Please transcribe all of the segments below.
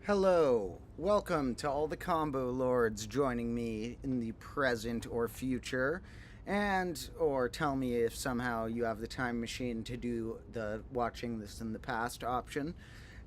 Hello, welcome to all the combo lords joining me in the present or future, and or tell me if somehow you have the time machine to do the watching this in the past option.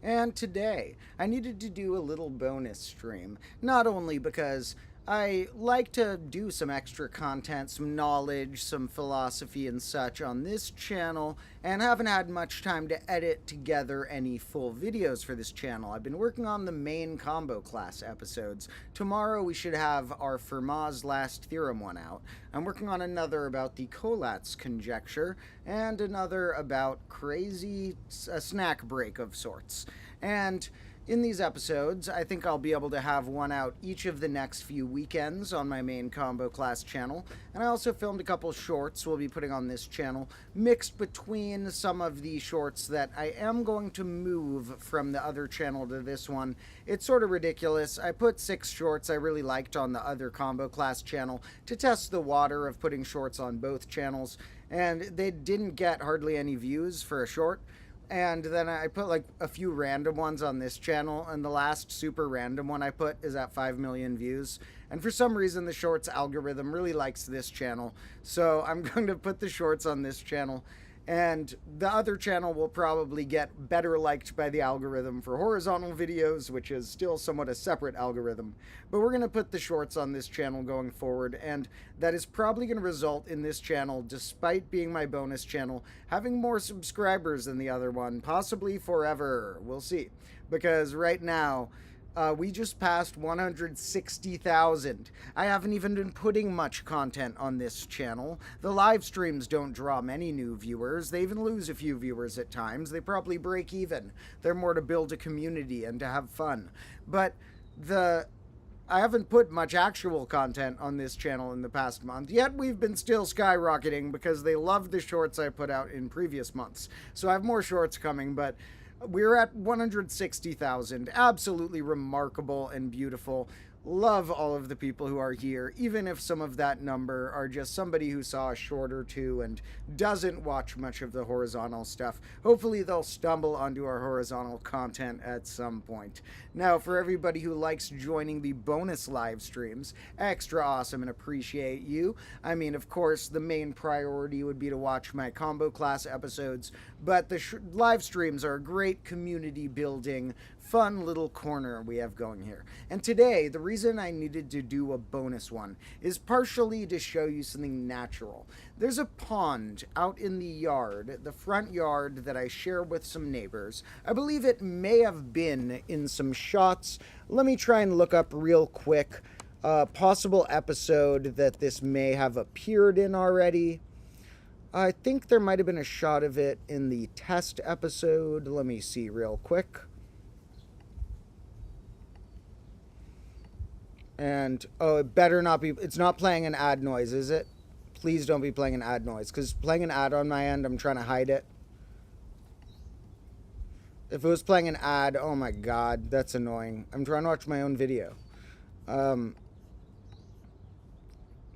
And today, I needed to do a little bonus stream, not only because I like to do some extra content, some knowledge, some philosophy, and such on this channel, and haven't had much time to edit together any full videos for this channel. I've been working on the main combo class episodes. Tomorrow we should have our Fermat's last theorem one out. I'm working on another about the Collatz conjecture, and another about a snack break of sorts. And in these episodes, I think I'll be able to have one out each of the next few weekends on my main combo class channel. And I also filmed a couple shorts we'll be putting on this channel, mixed between some of the shorts that I am going to move from the other channel to this one. It's sort of ridiculous. I put 6 shorts I really liked on the other combo class channel to test the water of putting shorts on both channels, and they didn't get hardly any views for a short. And then I put like a few random ones on this channel, and the last super random one I put is at 5 million views. And for some reason, the shorts algorithm really likes this channel, so I'm going to put the shorts on this channel. And the other channel will probably get better liked by the algorithm for horizontal videos, which is still somewhat a separate algorithm. But we're going to put the shorts on this channel going forward, and that is probably going to result in this channel, despite being my bonus channel, having more subscribers than the other one, possibly forever. We'll see. Because right now, we just passed 160,000. I haven't even been putting much content on this channel. The live streams don't draw many new viewers. They even lose a few viewers at times. They probably break even. They're more to build a community and to have fun. But I haven't put much actual content on this channel in the past month, yet we've been still skyrocketing because they love the shorts I put out in previous months. So I have more shorts coming, but we're at 160,000. Absolutely remarkable and beautiful. Love all of the people who are here, even if some of that number are just somebody who saw a short or two and doesn't watch much of the horizontal stuff. Hopefully they'll stumble onto our horizontal content at some point. Now, for everybody who likes joining the bonus live streams, extra awesome and appreciate you. I mean, of course, the main priority would be to watch my combo class episodes, but the live streams are a great community building, fun little corner we have going here. And today, the reason I needed to do a bonus one is partially to show you something natural. There's a pond out in the yard, the front yard, that I share with some neighbors. I believe it may have been in some shots. Let me try and look up real quick a possible episode that this may have appeared in already. I think there might have been a shot of it in the test episode. Let me see real quick. And, oh, it better not be, it's not playing an ad noise, is it? Please don't be playing an ad noise, because playing an ad on my end, I'm trying to hide it. If it was playing an ad, oh my god, that's annoying. I'm trying to watch my own video.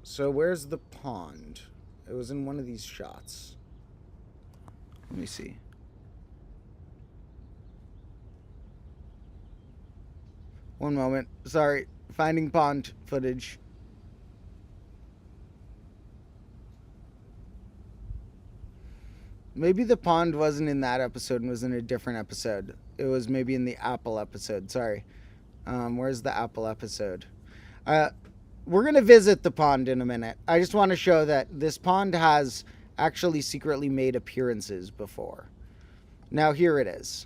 So where's the pond? It was in one of these shots. Let me see. One moment, sorry. Finding pond footage. Maybe the pond wasn't in that episode and was in a different episode. It was maybe in the apple episode. Sorry. Where's the apple episode? We're going to visit the pond in a minute. I just want to show that this pond has actually secretly made appearances before. Now here it is.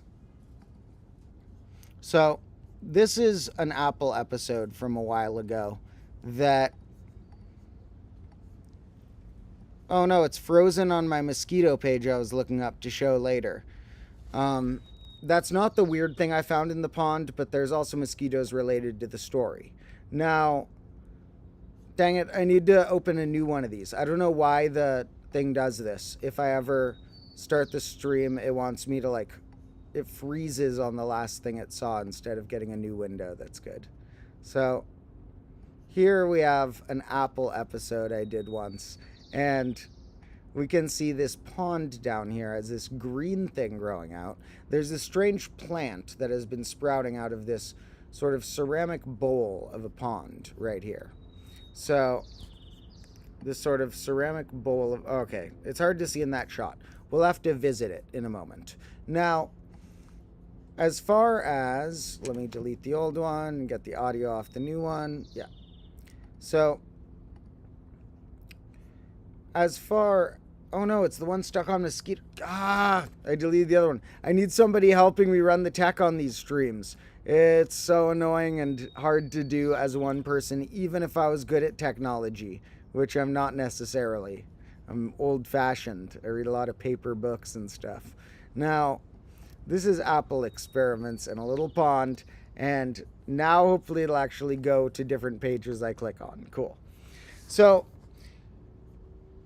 So this is an Apple episode from a while ago that... Oh no, it's frozen on my mosquito page I was looking up to show later. That's not the weird thing I found in the pond, but there's also mosquitoes related to the story. Now, dang it, I need to open a new one of these. I don't know why the thing does this. If I ever start the stream, it wants me to like... It freezes on the last thing it saw instead of getting a new window. That's good. So here we have an Apple episode I did once. And we can see this pond down here has this green thing growing out. There's this strange plant that has been sprouting out of this sort of ceramic bowl of a pond right here. So this sort of ceramic bowl of... Okay, it's hard to see in that shot. We'll have to visit it in a moment. Now, as far as... Let me delete the old one and get the audio off the new one. Yeah. So, as far... Oh no, it's the one stuck on mosquito... I deleted the other one. I need somebody helping me run the tech on these streams. It's so annoying and hard to do as one person, even if I was good at technology, which I'm not necessarily. I'm old-fashioned. I read a lot of paper books and stuff. Now, this is Apple Experiments in a little pond, and now hopefully it'll actually go to different pages I click on. Cool. So,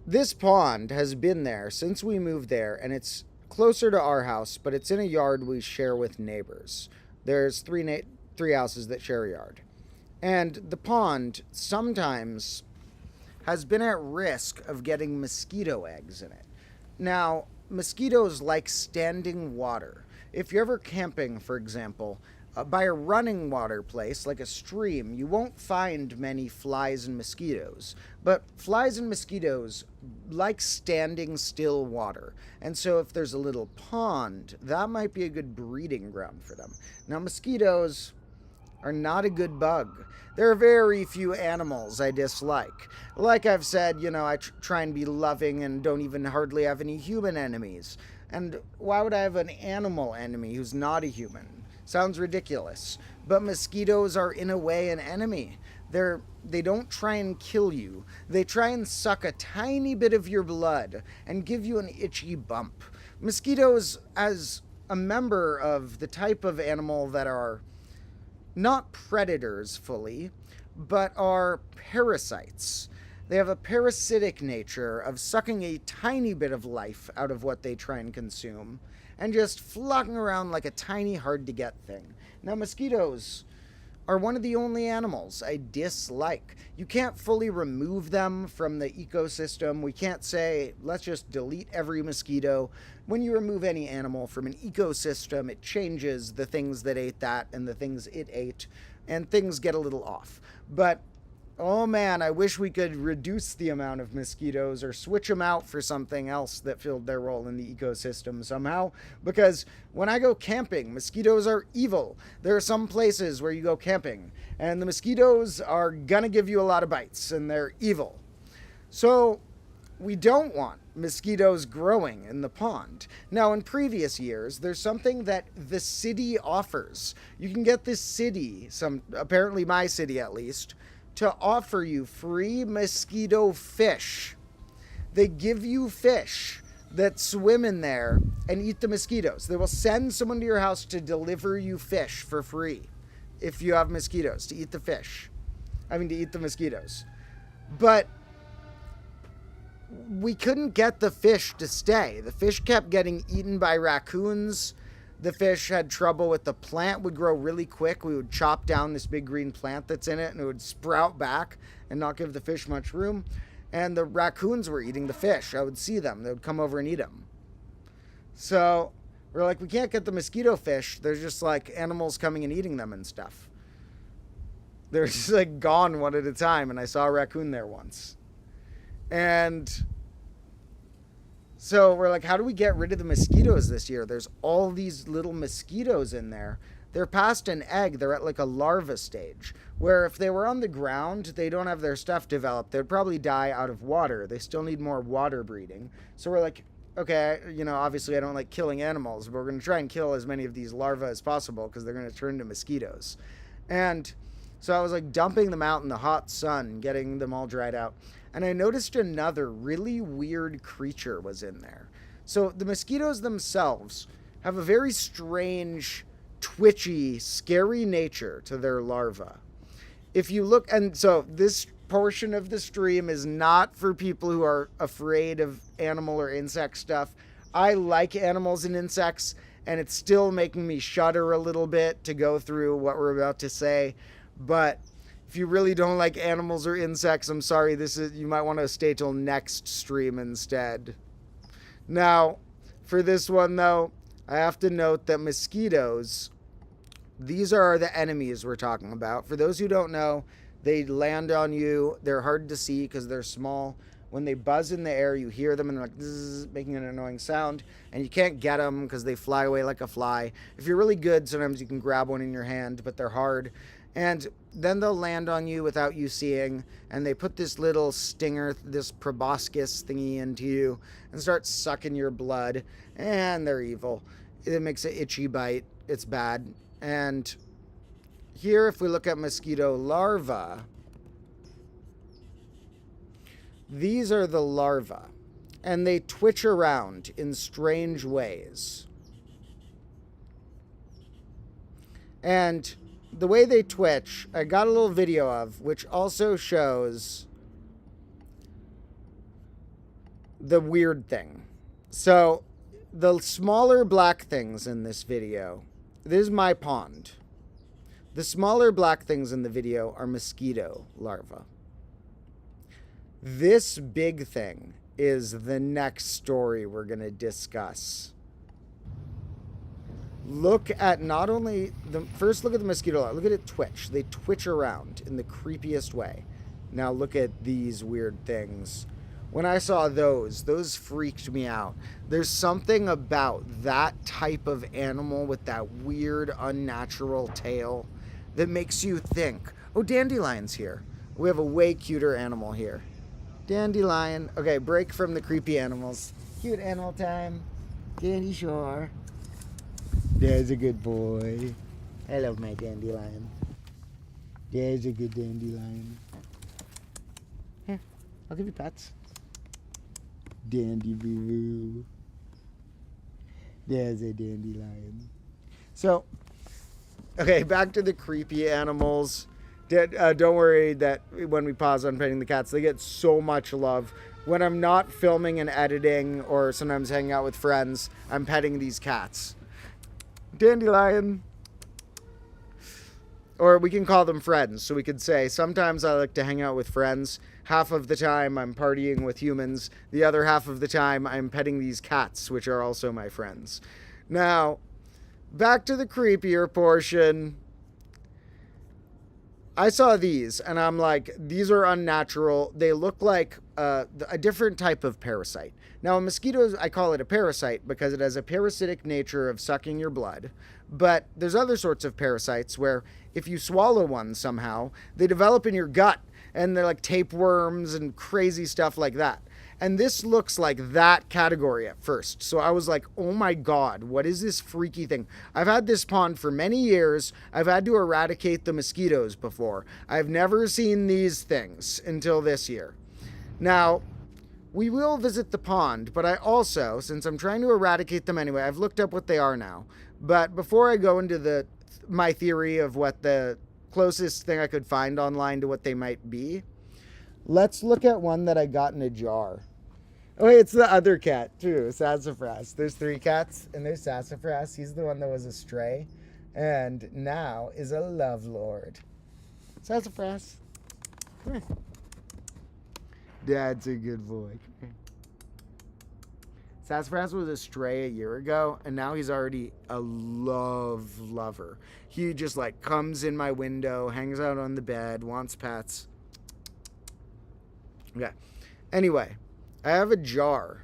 this pond has been there since we moved there, and it's closer to our house, but it's in a yard we share with neighbors. There's three houses that share a yard. And the pond sometimes has been at risk of getting mosquito eggs in it. Now, mosquitoes like standing water. If you're ever camping, for example, by a running water place, like a stream, you won't find many flies and mosquitoes. But flies and mosquitoes like standing still water. And so if there's a little pond, that might be a good breeding ground for them. Now, mosquitoes are not a good bug. There are very few animals I dislike. Like I've said, you know, I try and be loving and don't even hardly have any human enemies. And why would I have an animal enemy who's not a human? Sounds ridiculous. But mosquitoes are, in a way, an enemy. They don't try and kill you. They try and suck a tiny bit of your blood and give you an itchy bump. Mosquitoes, as a member of the type of animal that are not predators fully, but are parasites. They have a parasitic nature of sucking a tiny bit of life out of what they try and consume and just flocking around like a tiny, hard-to-get thing. Now, mosquitoes are one of the only animals I dislike. You can't fully remove them from the ecosystem. We can't say, let's just delete every mosquito. When you remove any animal from an ecosystem, it changes the things that ate that and the things it ate, and things get a little off. But, oh man, I wish we could reduce the amount of mosquitoes or switch them out for something else that filled their role in the ecosystem somehow. Because when I go camping, mosquitoes are evil. There are some places where you go camping, and the mosquitoes are gonna give you a lot of bites, and they're evil. So, we don't want mosquitoes growing in the pond. Now, in previous years, there's something that the city offers. You can get this city, apparently my city at least, to offer you free mosquito fish. They give you fish that swim in there and eat the mosquitoes. They will send someone to your house to deliver you fish for free if you have mosquitoes, to eat the fish. To eat the mosquitoes. But we couldn't get the fish to stay. The fish kept getting eaten by raccoons. The fish had trouble with the plant, would grow really quick. We would chop down this big green plant that's in it, and it would sprout back and not give the fish much room. And the raccoons were eating the fish. I would see them. They would come over and eat them. So we're like, we can't get the mosquito fish. There's just like animals coming and eating them and stuff. They're just like gone one at a time, and I saw a raccoon there once. And so we're like, how do we get rid of the mosquitoes this year? There's all these little mosquitoes in there. They're past an egg. They're at like a larva stage, where if they were on the ground, they don't have their stuff developed. They'd probably die out of water. They still need more water breeding. So we're like, okay, obviously I don't like killing animals, but we're going to try and kill as many of these larvae as possible because they're going to turn into mosquitoes. And so I was like dumping them out in the hot sun, getting them all dried out. And I noticed another really weird creature was in there. So the mosquitoes themselves have a very strange, twitchy, scary nature to their larvae. If you look, and so this portion of the stream is not for people who are afraid of animal or insect stuff. I like animals and insects, and it's still making me shudder a little bit to go through what we're about to say. But If you really don't like animals or insects, I'm sorry, you might want to stay till next stream instead. Now, for this one though, I have to note that mosquitoes, these are the enemies we're talking about. For those who don't know, they land on you. They're hard to see because they're small. When they buzz in the air, you hear them and they're like zzz, making an annoying sound, and you can't get them because they fly away like a fly. If you're really good, sometimes you can grab one in your hand, but they're hard. And then they'll land on you without you seeing, and they put this little stinger, this proboscis thingy into you and start sucking your blood, and they're evil. It makes an itchy bite. It's bad. And here, if we look at mosquito larvae, these are the larvae, and they twitch around in strange ways. And the way they twitch, I got a little video of, which also shows the weird thing. So, the smaller black things in this video, this is my pond. The smaller black things in the video are mosquito larvae. This big thing is the next story we're going to discuss. Look at not only first look at the mosquito larvae, look at it twitch. They twitch around in the creepiest way. Now look at these weird things. When I saw those freaked me out. There's something about that type of animal with that weird, unnatural tail that makes you think, oh, dandelion's here. We have a way cuter animal here. Dandelion. Okay, break from the creepy animals. Cute animal time. Dandy Shore. There's a good boy. I love my dandelion. There's a good dandelion. Here, I'll give you pets. Dandy boo-boo. There's a dandelion. So, okay, back to the creepy animals. Don't worry that when we pause on petting the cats, they get so much love. When I'm not filming and editing or sometimes hanging out with friends, I'm petting these cats. Dandelion. Or we can call them friends. So we could say, sometimes I like to hang out with friends. Half of the time I'm partying with humans. The other half of the time I'm petting these cats, which are also my friends. Now, back to the creepier portion. I saw these, and I'm like, these are unnatural. They look like a different type of parasite. Now, a mosquito, I call it a parasite because it has a parasitic nature of sucking your blood. But there's other sorts of parasites where if you swallow one somehow, they develop in your gut, and they're like tapeworms and crazy stuff like that. And this looks like that category at first. So I was like, oh my God, what is this freaky thing? I've had this pond for many years. I've had to eradicate the mosquitoes before. I've never seen these things until this year. Now, we will visit the pond, but I also, since I'm trying to eradicate them anyway, I've looked up what they are now. But before I go into my theory of what the closest thing I could find online to what they might be, let's look at one that I got in a jar. Oh, it's the other cat, too, Sassafras. There's 3 cats, and there's Sassafras. He's the one that was a stray, and now is a lovelord. Sassafras, come here. Dad's a good boy. Come here. Sassafras was a stray a year ago, and now he's already a lover. He just, like, comes in my window, hangs out on the bed, wants pets. Okay. Anyway, I have a jar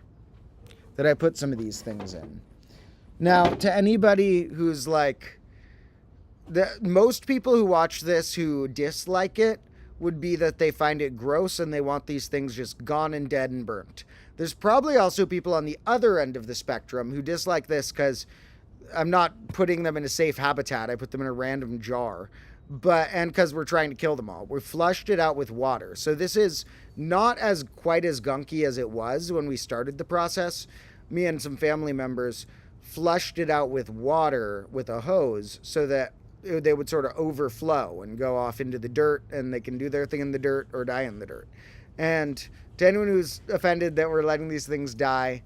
that I put some of these things in. Now, to anybody who's like, most people who watch this who dislike it would be that they find it gross and they want these things just gone and dead and burnt. There's probably also people on the other end of the spectrum who dislike this because I'm not putting them in a safe habitat. I put them in a random jar. And because we're trying to kill them all. We flushed it out with water. So this is not quite as gunky as it was when we started the process. Me and some family members flushed it out with water with a hose so that they would sort of overflow and go off into the dirt, and they can do their thing in the dirt or die in the dirt. And to anyone who's offended that we're letting these things die,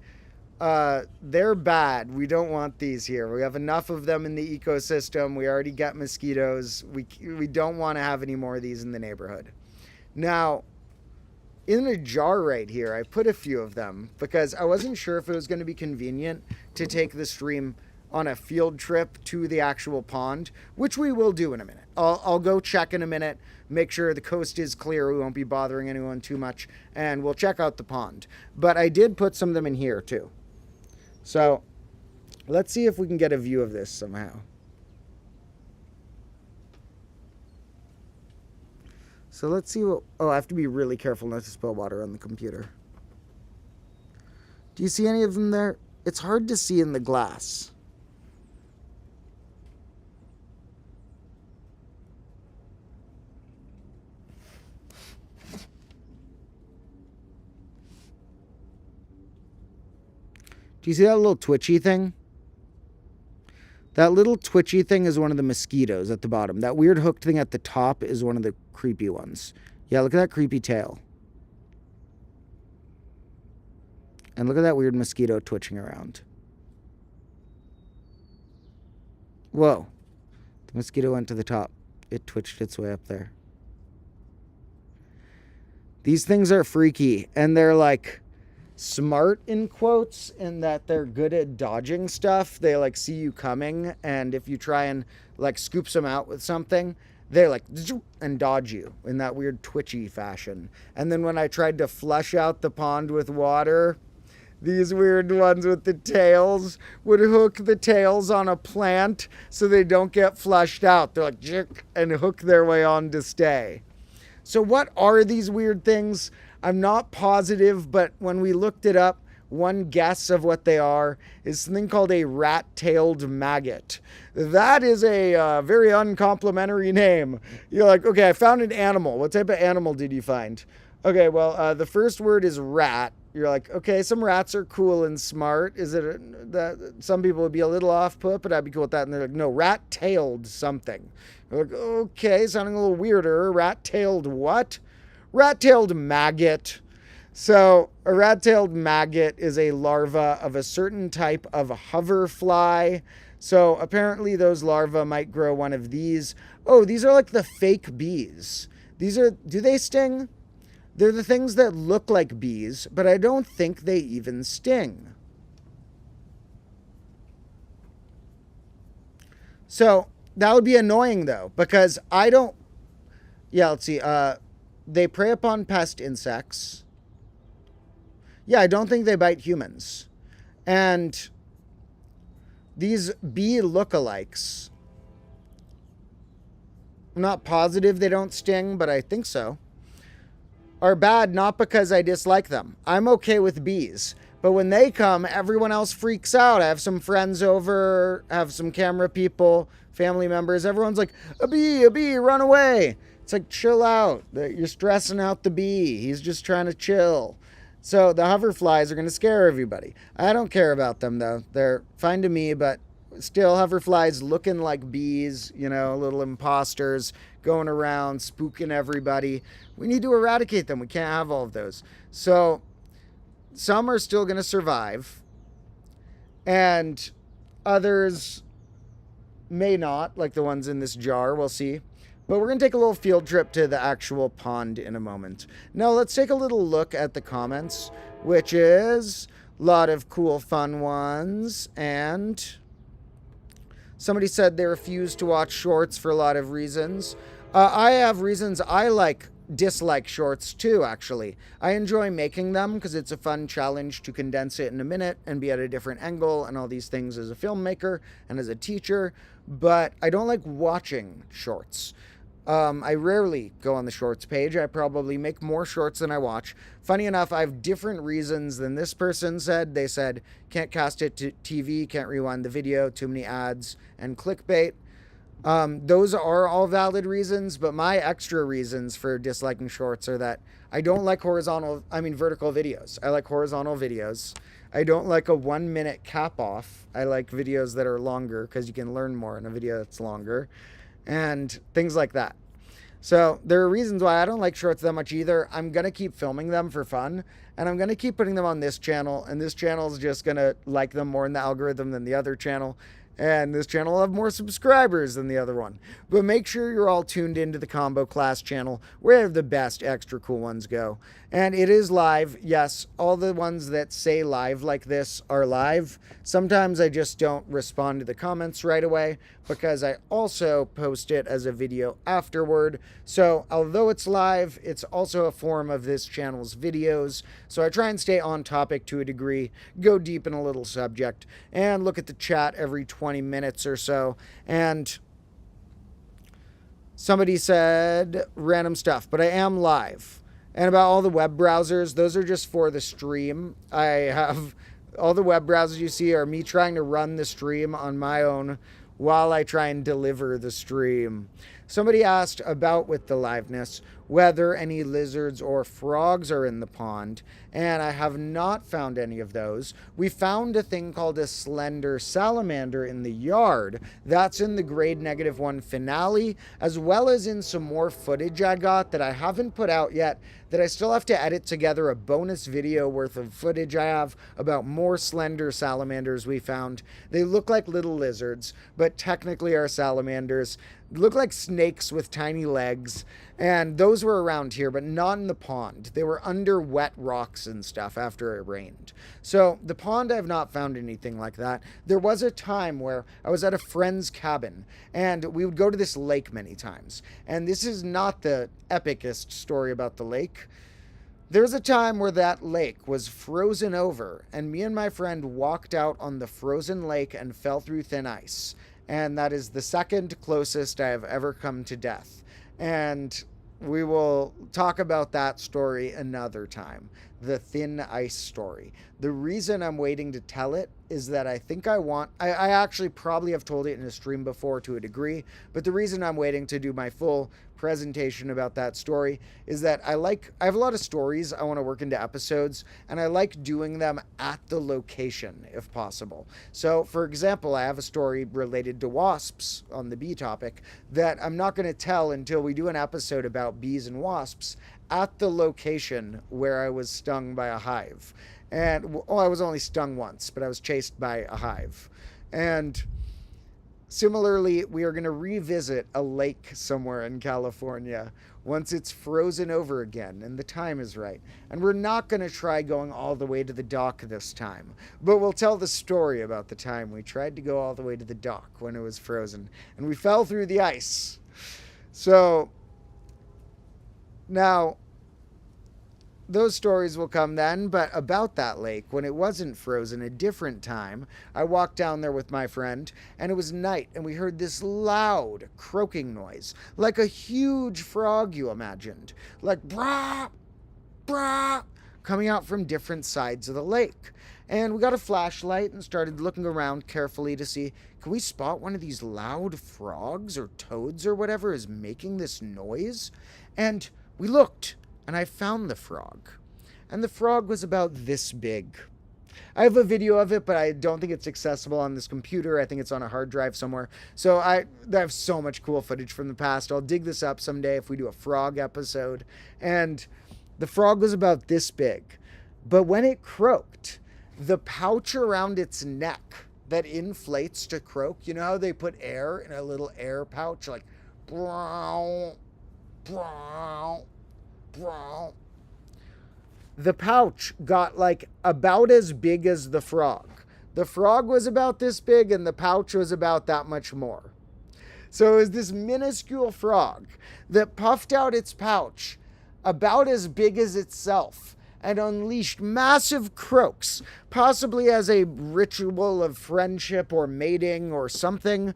they're bad. We don't want these here. We have enough of them in the ecosystem. We already get mosquitoes. We don't want to have any more of these in the neighborhood. Now, in a jar right here, I put a few of them because I wasn't sure if it was going to be convenient to take the stream on a field trip to the actual pond, which we will do in a minute. I'll go check in a minute, make sure the coast is clear, we won't be bothering anyone too much, and we'll check out the pond. But I did put some of them in here too. So let's see if we can get a view of this somehow. So let's see what... Oh, I have to be really careful not to spill water on the computer. Do you see any of them there? It's hard to see in the glass. Do you see that little twitchy thing? That little twitchy thing is one of the mosquitoes at the bottom. That weird hooked thing at the top is one of the creepy ones. Yeah, look at that creepy tail. And look at that weird mosquito twitching around. Whoa. The mosquito went to the top. It twitched its way up there. These things are freaky. And they're like... smart in quotes in that they're good at dodging stuff. They like see you coming, and if you try and like scoop some out with something, they like and dodge you in that weird twitchy fashion. And then when I tried to flush out the pond with water, these weird ones with the tails would hook the tails on a plant so they don't get flushed out. They're like and hook their way on to stay. So what are these weird things? I'm not positive, but when we looked it up, one guess of what they are is something called a rat-tailed maggot. That is a very uncomplimentary name. You're like, okay, I found an animal. What type of animal did you find? Okay, well, the first word is rat. You're like, okay, some rats are cool and smart. Is it that some people would be a little off-put, but I'd be cool with that. And they're like, no, rat-tailed something. You're like, okay, sounding a little weirder. Rat-tailed what? Rat-tailed maggot. So a rat-tailed maggot is a larva of a certain type of hoverfly. So apparently those larvae might grow one of these. Oh, these are like the fake bees. These are, do they sting? They're the things that look like bees, but I don't think they even sting. So that would be annoying though, because I don't, yeah, let's see, they prey upon pest insects. Yeah, I don't think they bite humans. And these bee lookalikes, I'm not positive they don't sting, but I think so, are bad not because I dislike them. I'm okay with bees. But when they come, everyone else freaks out. I have some friends over, have some camera people, family members. Everyone's like, a bee, run away. It's like, chill out. You're stressing out the bee. He's just trying to chill. So the hoverflies are going to scare everybody. I don't care about them, though. They're fine to me, but still hoverflies looking like bees, you know, little imposters going around, spooking everybody. We need to eradicate them. We can't have all of those. So some are still going to survive, and others may not, like the ones in this jar. We'll see. But we're going to take a little field trip to the actual pond in a moment. Now, let's take a little look at the comments, which is a lot of cool, fun ones. And somebody said they refuse to watch shorts for a lot of reasons. I have reasons I dislike shorts too, actually. I enjoy making them because it's a fun challenge to condense it in a minute and be at a different angle and all these things as a filmmaker and as a teacher. But I don't like watching shorts. I rarely go on the shorts page. I probably make more shorts than I watch. Funny enough, I have different reasons than this person said. They said, can't cast it to TV, can't rewind the video, too many ads, and clickbait. Those are all valid reasons, but my extra reasons for disliking shorts are that I don't like vertical videos. I like horizontal videos. I don't like a 1 minute cap off. I like videos that are longer because you can learn more in a video that's longer and things like that. So there are reasons why I don't like shorts that much either. I'm going to keep filming them for fun, and I'm going to keep putting them on this channel, and this channel is just going to like them more in the algorithm than the other channel. And this channel will have more subscribers than the other one. But make sure you're all tuned into the Combo Class channel, where the best extra cool ones go. And it is live. Yes, all the ones that say live like this are live. Sometimes I just don't respond to the comments right away, because I also post it as a video afterward. So although it's live, it's also a form of this channel's videos. So I try and stay on topic to a degree, go deep in a little subject, and look at the chat every 20 minutes or so. And somebody said random stuff, but I am live. And about all the web browsers, those are just for the stream. I have all the web browsers you see are me trying to run the stream on my own while I try and deliver the stream. Somebody asked about with the liveness whether any lizards or frogs are in the pond, and I have not found any of those. We found a thing called a slender salamander in the yard. That's in the grade -1 finale, as well as in some more footage I got that I haven't put out yet, that I still have to edit together a bonus video worth of footage I have about more slender salamanders we found. They look like little lizards, but technically are salamanders. Look like snakes with tiny legs, and those were around here, but not in the pond. They were under wet rocks and stuff after it rained. So the pond, I've not found anything like that. There was a time where I was at a friend's cabin, and we would go to this lake many times. And this is not the epicest story about the lake. There was a time where that lake was frozen over, and me and my friend walked out on the frozen lake and fell through thin ice. And that is the second closest I have ever come to death. And we will talk about that story another time. The thin ice story. The reason I'm waiting to tell it is that I think I actually probably have told it in a stream before to a degree, but the reason I'm waiting to do my full presentation about that story is that I have a lot of stories I want to work into episodes, and I like doing them at the location if possible. So for example, I have a story related to wasps on the bee topic that I'm not going to tell until we do an episode about bees and wasps at the location where I was stung by a hive. And I was only stung once, but I was chased by a hive. And similarly, we are going to revisit a lake somewhere in California once it's frozen over again and the time is right. And we're not going to try going all the way to the dock this time, but we'll tell the story about the time we tried to go all the way to the dock when it was frozen and we fell through the ice. So now, those stories will come then, but about that lake, when it wasn't frozen, a different time, I walked down there with my friend, and it was night, and we heard this loud croaking noise, like a huge frog you imagined, like brah, brah, coming out from different sides of the lake. And we got a flashlight and started looking around carefully to see, can we spot one of these loud frogs or toads or whatever is making this noise? And we looked, and I found the frog. And the frog was about this big. I have a video of it, but I don't think it's accessible on this computer. I think it's on a hard drive somewhere. So I have so much cool footage from the past. I'll dig this up someday if we do a frog episode. And the frog was about this big. But when it croaked, the pouch around its neck that inflates to croak, you know how they put air in a little air pouch, like brow, brow, brow. The pouch got like about as big as the frog. The frog was about this big and the pouch was about that much more. So it was this minuscule frog that puffed out its pouch about as big as itself and unleashed massive croaks, possibly as a ritual of friendship or mating or something.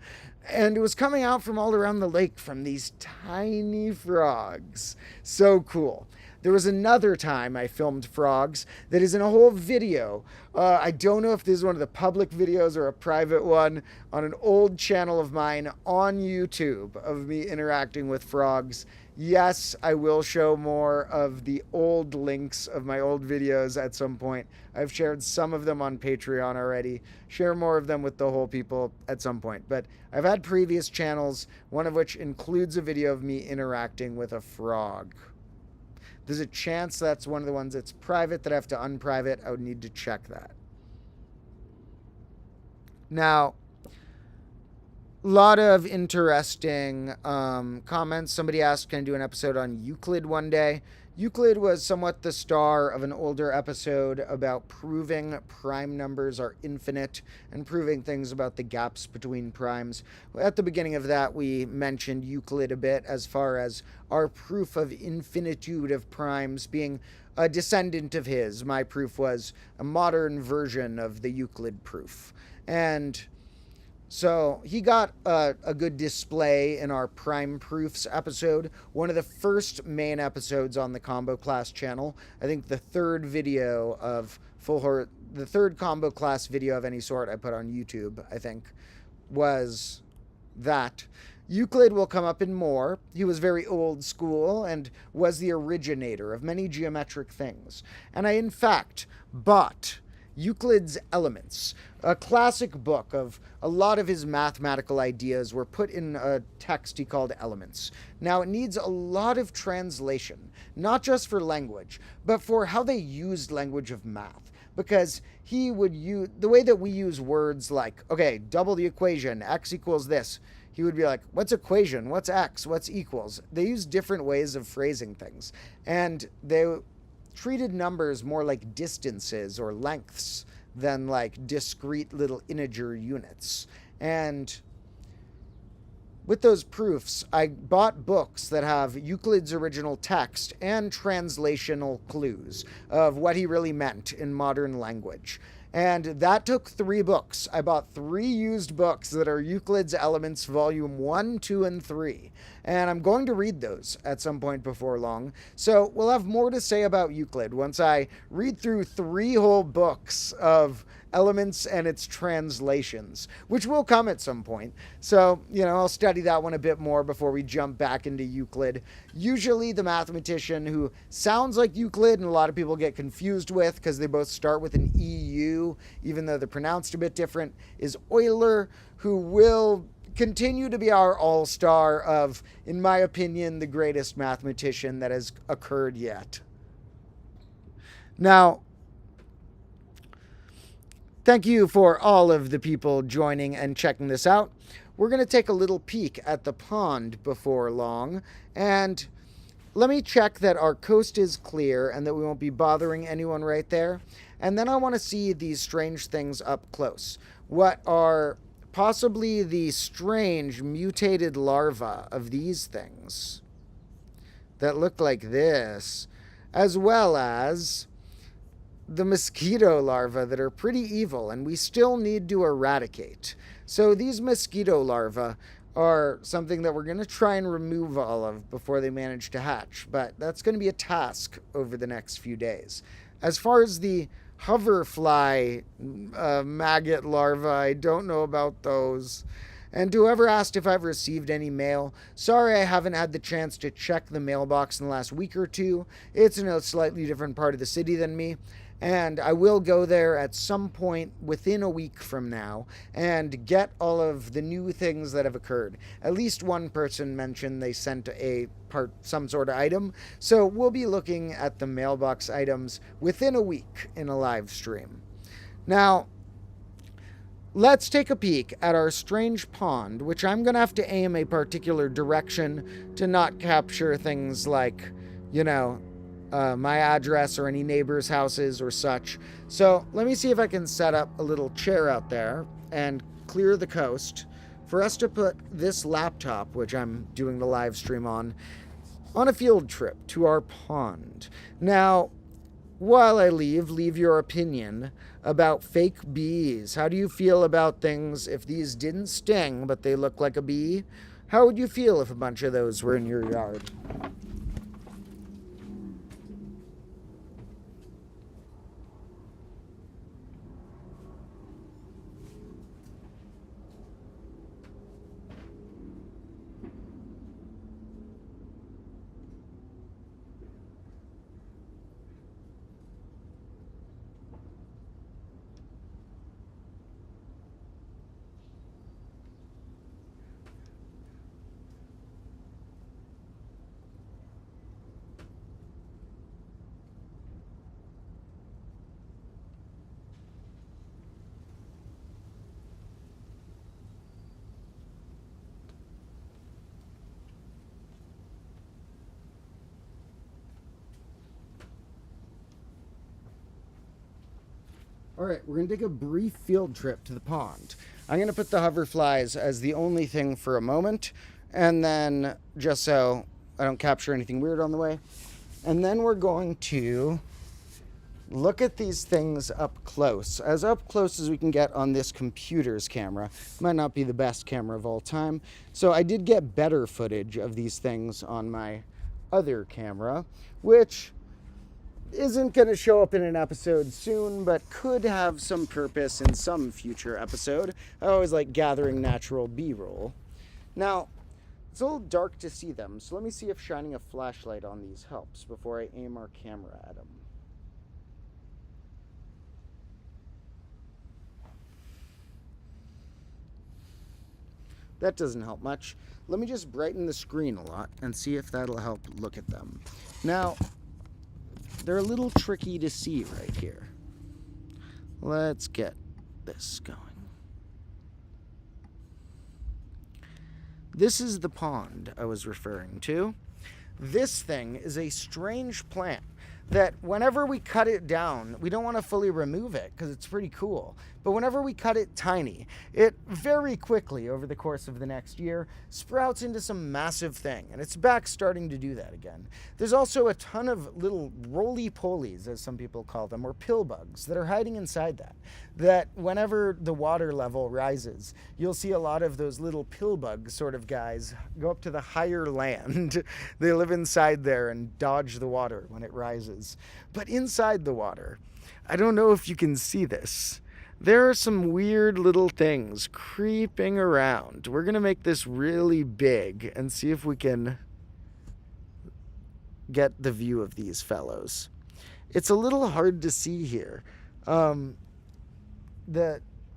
And it was coming out from all around the lake from these tiny frogs. So cool. there was another time I filmed frogs that is in a whole video. I don't know if this is one of the public videos or a private one on an old channel of mine on YouTube of me interacting with frogs. Yes, I will show more of the old links of my old videos at some point. I've shared some of them on Patreon already. Share more of them with the whole people at some point. But I've had previous channels, one of which includes a video of me interacting with a frog. There's a chance that's one of the ones that's private that I have to unprivate. I would need to check that. Now, a lot of interesting comments. Somebody asked, can I do an episode on Euclid one day? Euclid was somewhat the star of an older episode about proving prime numbers are infinite and proving things about the gaps between primes. At the beginning of that, we mentioned Euclid a bit as far as our proof of infinitude of primes being a descendant of his. My proof was a modern version of the Euclid proof. And so he got a good display in our Prime Proofs episode, one of the first main episodes on the Combo Class channel. I think the third video of the third Combo Class video of any sort I put on YouTube, I think, was that. Euclid will come up in more. He was very old school and was the originator of many geometric things. And I, in fact, bought Euclid's Elements, a classic book of a lot of his mathematical ideas were put in a text he called Elements. Now, it needs a lot of translation, not just for language, but for how they used language of math. Because he would use, the way that we use words like, okay, double the equation, x equals this. He would be like, what's equation? What's x? What's equals? They use different ways of phrasing things. And they treated numbers more like distances or lengths than like discrete little integer units. And with those proofs, I bought books that have Euclid's original text and translational clues of what he really meant in modern language. And that took 3 books. I bought 3 used books that are Euclid's Elements, Volume 1, 2, and 3. And I'm going to read those at some point before long. So we'll have more to say about Euclid once I read through 3 whole books of Elements and its translations, which will come at some point. So, I'll study that one a bit more before we jump back into Euclid. Usually the mathematician who sounds like Euclid and a lot of people get confused with because they both start with an EU, even though they're pronounced a bit different, is Euler, who will continue to be our all-star of, in my opinion, the greatest mathematician that has occurred yet. Now, thank you for all of the people joining and checking this out. We're going to take a little peek at the pond before long, and let me check that our coast is clear and that we won't be bothering anyone right there. And then I want to see these strange things up close. What are possibly the strange mutated larvae of these things that look like this, as well as the mosquito larvae that are pretty evil and we still need to eradicate. So these mosquito larvae are something that we're going to try and remove all of before they manage to hatch, but that's going to be a task over the next few days. As far as the hoverfly maggot larvae, I don't know about those. And whoever asked if I've received any mail, sorry I haven't had the chance to check the mailbox in the last week or two. It's in a slightly different part of the city than me. And I will go there at some point within a week from now and get all of the new things that have occurred. At least one person mentioned they sent some sort of item. So we'll be looking at the mailbox items within a week in a live stream. Now, let's take a peek at our strange pond, which I'm going to have to aim a particular direction to not capture things like, my address or any neighbors' houses or such. So let me see if I can set up a little chair out there and clear the coast for us to put this laptop, which I'm doing the live stream on a field trip to our pond. Now, while I leave your opinion about fake bees. How do you feel about things if these didn't sting, but they look like a bee? How would you feel if a bunch of those were in your yard? All right, we're going to take a brief field trip to the pond. I'm going to put the hoverflies as the only thing for a moment, and then just so I don't capture anything weird on the way. And then we're going to look at these things up close as we can get on this computer's camera. Might not be the best camera of all time. So I did get better footage of these things on my other camera, which isn't going to show up in an episode soon, but could have some purpose in some future episode. I always like gathering natural B-roll. Now, it's a little dark to see them, so let me see if shining a flashlight on these helps before I aim our camera at them. That doesn't help much. Let me just brighten the screen a lot and see if that'll help look at them. Now, they're a little tricky to see right here. Let's get this going. This is the pond I was referring to. This thing is a strange plant that whenever we cut it down, we don't want to fully remove it because it's pretty cool. But whenever we cut it tiny, it very quickly over the course of the next year sprouts into some massive thing. And it's back starting to do that again. There's also a ton of little roly-polies, as some people call them, or pill bugs that are hiding inside that whenever the water level rises, you'll see a lot of those little pill bug sort of guys go up to the higher land. They live inside there and dodge the water when it rises. But inside the water, I don't know if you can see this. There are some weird little things creeping around. We're going to make this really big and see if we can get the view of these fellows. It's a little hard to see here. The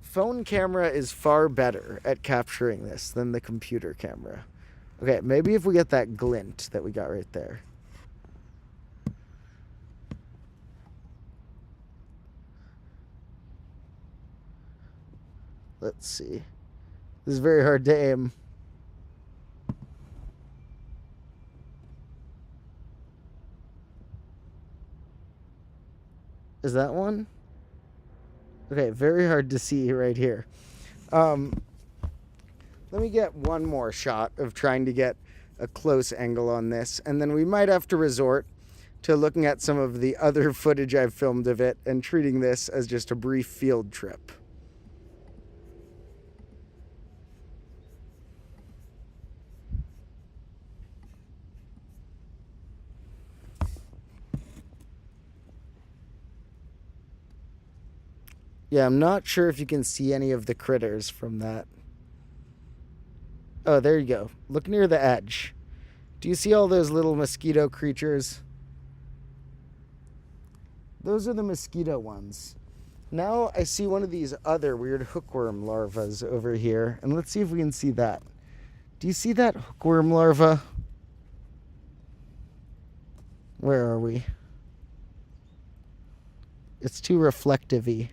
phone camera is far better at capturing this than the computer camera. Okay, maybe if we get that glint that we got right there. Let's see. This is very hard to aim. Is that one? Okay, very hard to see right here. Let me get one more shot of trying to get a close angle on this, and then we might have to resort to looking at some of the other footage I've filmed of it and treating this as just a brief field trip. Yeah, I'm not sure if you can see any of the critters from that. Oh, there you go. Look near the edge. Do you see all those little mosquito creatures? Those are the mosquito ones. Now I see one of these other weird hookworm larvas over here, and let's see if we can see that. Do you see that hookworm larva? Where are we? It's too reflective-y.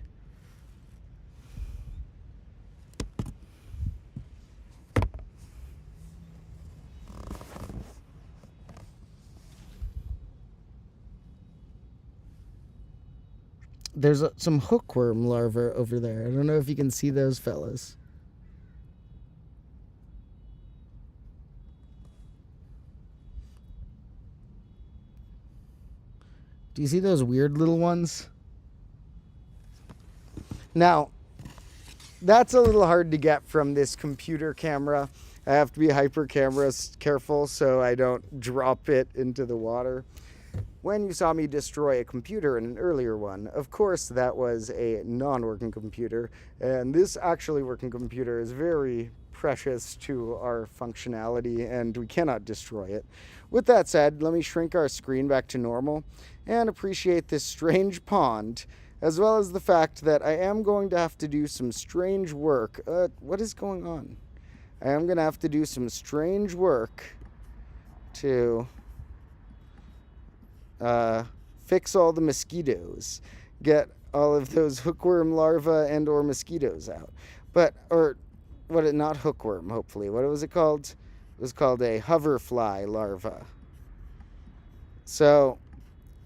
There's some hookworm larvae over there. I don't know if you can see those fellas. Do you see those weird little ones? Now, that's a little hard to get from this computer camera. I have to be hyper camera careful so I don't drop it into the water. When you saw me destroy a computer in an earlier one, of course that was a non-working computer, and this actually working computer is very precious to our functionality, and we cannot destroy it. With that said, let me shrink our screen back to normal and appreciate this strange pond, as well as the fact that I am going to have to do some strange work. What is going on? I am going to have to do some strange work to fix all the mosquitoes, get all of those hookworm larvae and or mosquitoes out. Not hookworm, hopefully. What was it called? It was called a hoverfly larva. So,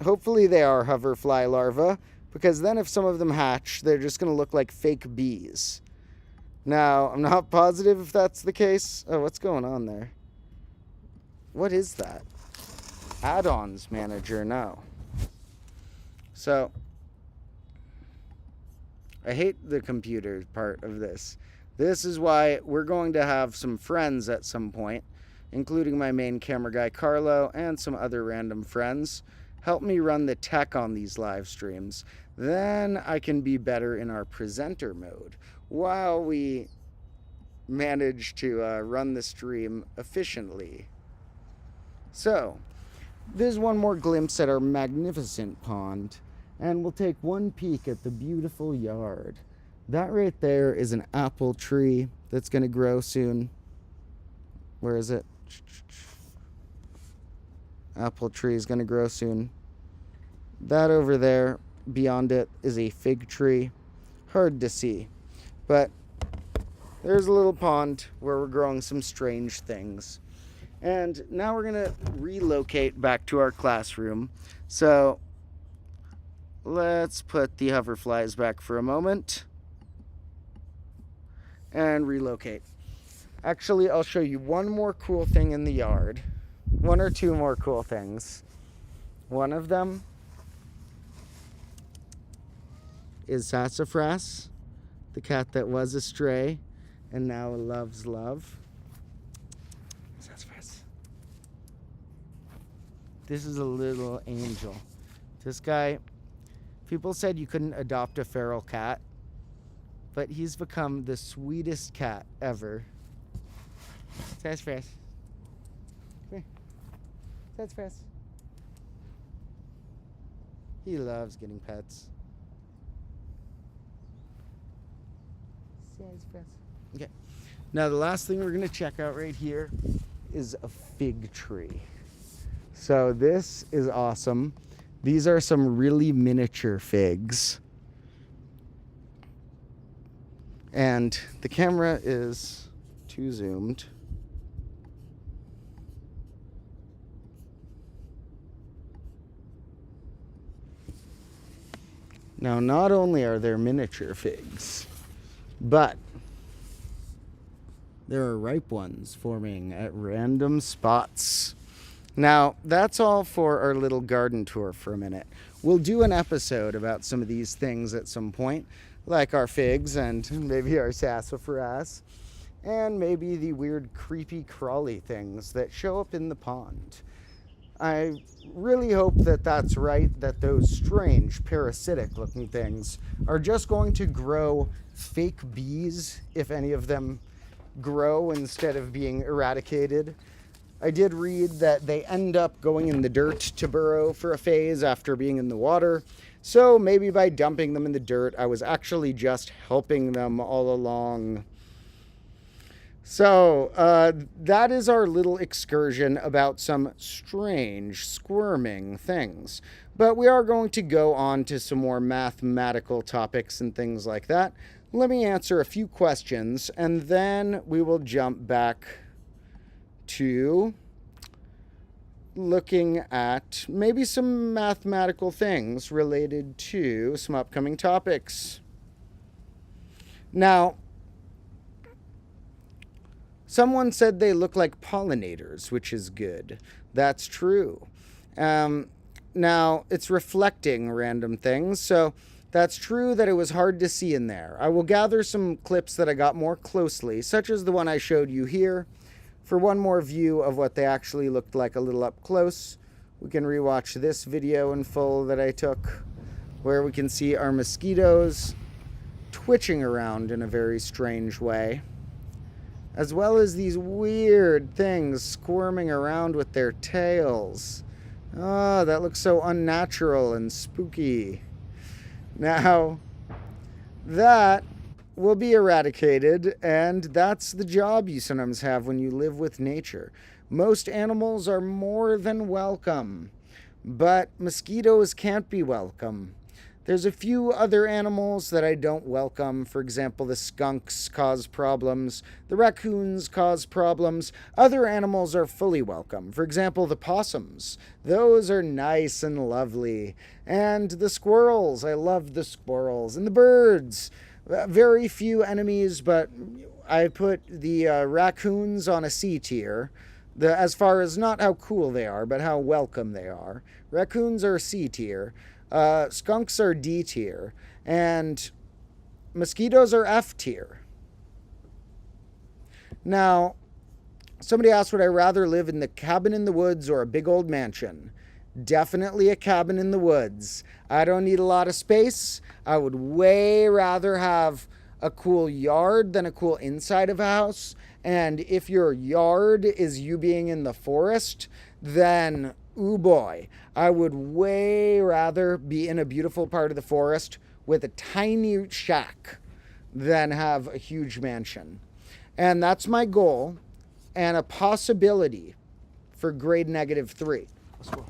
hopefully they are hoverfly larvae. because then if some of them hatch, they're just going to look like fake bees. Now, I'm not positive if that's the case. Oh, what's going on there? What is that? Add-ons manager, no. So, I hate the computer part of this. This is why we're going to have some friends at some point, including my main camera guy, Carlo, and some other random friends, help me run the tech on these live streams. Then I can be better in our presenter mode while we manage to run the stream efficiently. So, there's one more glimpse at our magnificent pond, and we'll take one peek at the beautiful yard. That right there is an apple tree that's going to grow soon. Where is it? Apple tree is going to grow soon. That over there, beyond it, is a fig tree. Hard to see. But there's a little pond where we're growing some strange things. And now we're going to relocate back to our classroom. So let's put the hoverflies back for a moment and relocate. Actually, I'll show you one more cool thing in the yard. One or two more cool things. One of them is Sassafras, the cat that was a stray and now loves love. Sassafras. This is a little angel. This guy, people said you couldn't adopt a feral cat, but he's become the sweetest cat ever. Sassafras. Come here. Sassafras. He loves getting pets. Sassafras. Okay. Now the last thing we're going to check out right here is a fig tree. So this is awesome. These are some really miniature figs. And the camera is too zoomed. Now, not only are there miniature figs, but there are ripe ones forming at random spots. Now, that's all for our little garden tour for a minute. We'll do an episode about some of these things at some point, like our figs and maybe our sassafras, and maybe the weird creepy crawly things that show up in the pond. I really hope that that's right, that those strange parasitic looking things are just going to grow fake bees, if any of them grow instead of being eradicated. I did read that they end up going in the dirt to burrow for a phase after being in the water. So maybe by dumping them in the dirt, I was actually just helping them all along. So that is our little excursion about some strange, squirming things. But we are going to go on to some more mathematical topics and things like that. Let me answer a few questions, and then we will jump back to looking at maybe some mathematical things related to some upcoming topics. Now, someone said they look like pollinators, which is good. That's true. Now, it's reflecting random things, so that's true that it was hard to see in there. I will gather some clips that I got more closely, such as the one I showed you here. For one more view of what they actually looked like a little up close, we can rewatch this video in full that I took, where we can see our mosquitoes twitching around in a very strange way, as well as these weird things squirming around with their tails. Oh, that looks so unnatural and spooky. Now, that will be eradicated, and that's the job you sometimes have when you live with nature. Most animals are more than welcome, but mosquitoes can't be welcome. There's a few other animals that I don't welcome. For example, the skunks cause problems. The raccoons cause problems. Other animals are fully welcome. For example, the possums. Those are nice and lovely. And the squirrels. I love the squirrels. And the birds. Very few enemies, but I put the raccoons on a C tier. As far as not how cool they are, but how welcome they are. Raccoons are C tier. Skunks are D tier, and mosquitoes are F tier. Now, somebody asked, would I rather live in the cabin in the woods or a big old mansion? Definitely a cabin in the woods. I don't need a lot of space. I would way rather have a cool yard than a cool inside of a house. And if your yard is you being in the forest, then ooh boy, I would way rather be in a beautiful part of the forest with a tiny shack than have a huge mansion. And that's my goal and a possibility for grade -3. Let's go.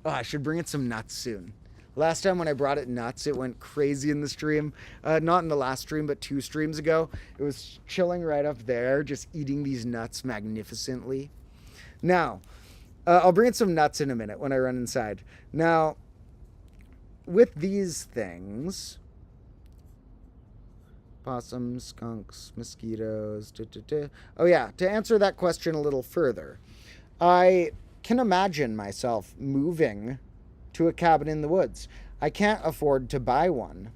Oh, I should bring it some nuts soon. Last time when I brought it nuts, it went crazy in the stream. Not in the last stream, but 2 streams ago. It was chilling right up there, just eating these nuts magnificently. Now, I'll bring in some nuts in a minute when I run inside. Now, with these things, possums, skunks, mosquitoes, Oh yeah, to answer that question a little further, I can imagine myself moving to a cabin in the woods. I can't afford to buy one,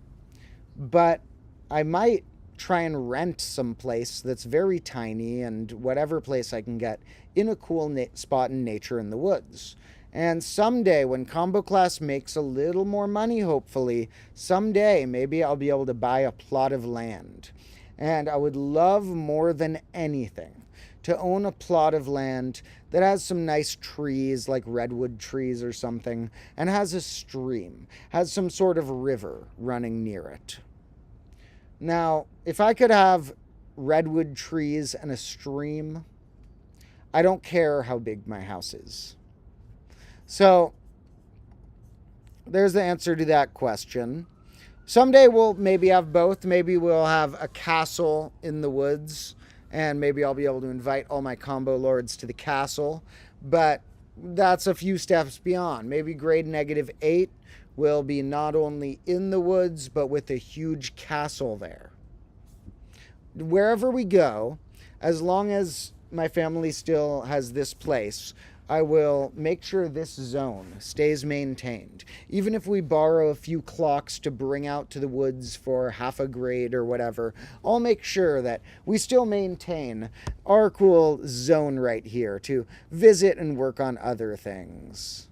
but I might try and rent some place that's very tiny and whatever place I can get in a cool spot in nature in the woods. And someday when combo class makes a little more money, hopefully, someday maybe I'll be able to buy a plot of land. And I would love more than anything to own a plot of land that has some nice trees, like redwood trees or something, and has a stream, has some sort of river running near it. Now, if I could have redwood trees and a stream, I don't care how big my house is. So, there's the answer to that question. Someday we'll maybe have both. Maybe we'll have a castle in the woods, and maybe I'll be able to invite all my combo lords to the castle. But that's a few steps beyond. Maybe grade -8 will be not only in the woods, but with a huge castle there. Wherever we go, as long as my family still has this place, I will make sure this zone stays maintained. Even if we borrow a few clocks to bring out to the woods for half a grade or whatever, I'll make sure that we still maintain our cool zone right here to visit and work on other things.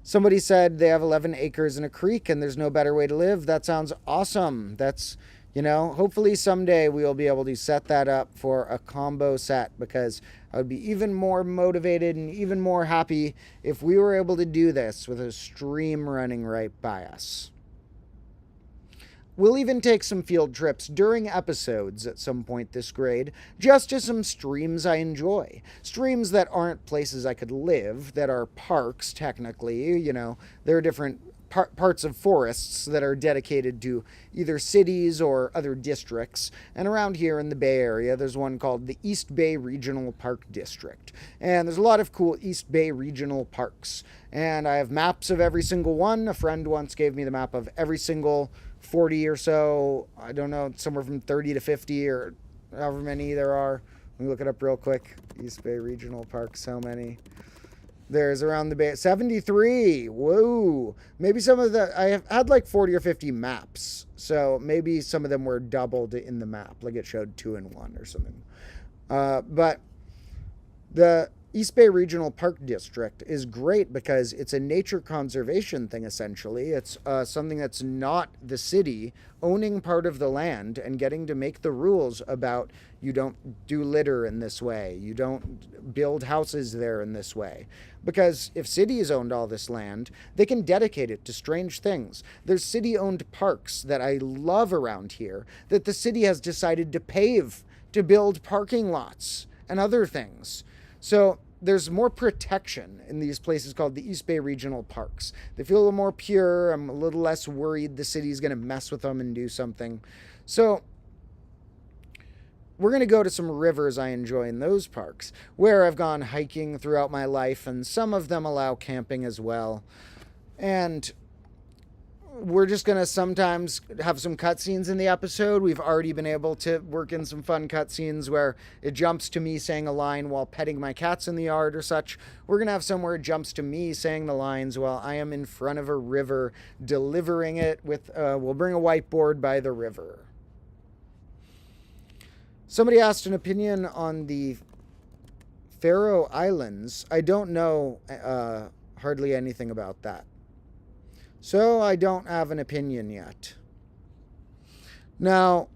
Somebody said they have 11 acres and a creek and there's no better way to live. That sounds awesome. That's, hopefully someday we'll be able to set that up for a combo set, because I would be even more motivated and even more happy if we were able to do this with a stream running right by us. We'll even take some field trips during episodes at some point this grade, just to some streams I enjoy. Streams that aren't places I could live, that are parks, technically. There are different parts of forests that are dedicated to either cities or other districts. And around here in the Bay Area, there's one called the East Bay Regional Park District. And there's a lot of cool East Bay regional parks. And I have maps of every single one. A friend once gave me the map of every single 40 or so, I don't know, somewhere from 30 to 50 or however many there are. Let me look it up real quick. East Bay Regional Parks, how many? There's around the Bay, 73. Whoa. Maybe some of I have had like 40 or 50 maps. So maybe some of them were doubled in the map. Like it showed 2 in 1 or something. But the East Bay Regional Park District is great because it's a nature conservation thing, essentially. It's something that's not the city owning part of the land and getting to make the rules about you don't do litter in this way, you don't build houses there in this way. Because if cities owned all this land, they can dedicate it to strange things. There's city-owned parks that I love around here that the city has decided to pave to build parking lots and other things. So there's more protection in these places called the East Bay Regional Parks. They feel a little more pure. I'm a little less worried the city's going to mess with them and do something. So we're going to go to some rivers I enjoy in those parks, where I've gone hiking throughout my life, and some of them allow camping as well. And we're just going to sometimes have some cutscenes in the episode. We've already been able to work in some fun cutscenes where it jumps to me saying a line while petting my cats in the yard or such. We're going to have somewhere it jumps to me saying the lines while I am in front of a river delivering it with, we'll bring a whiteboard by the river. Somebody asked an opinion on the Faroe Islands. I don't know hardly anything about that. So I don't have an opinion yet. Now,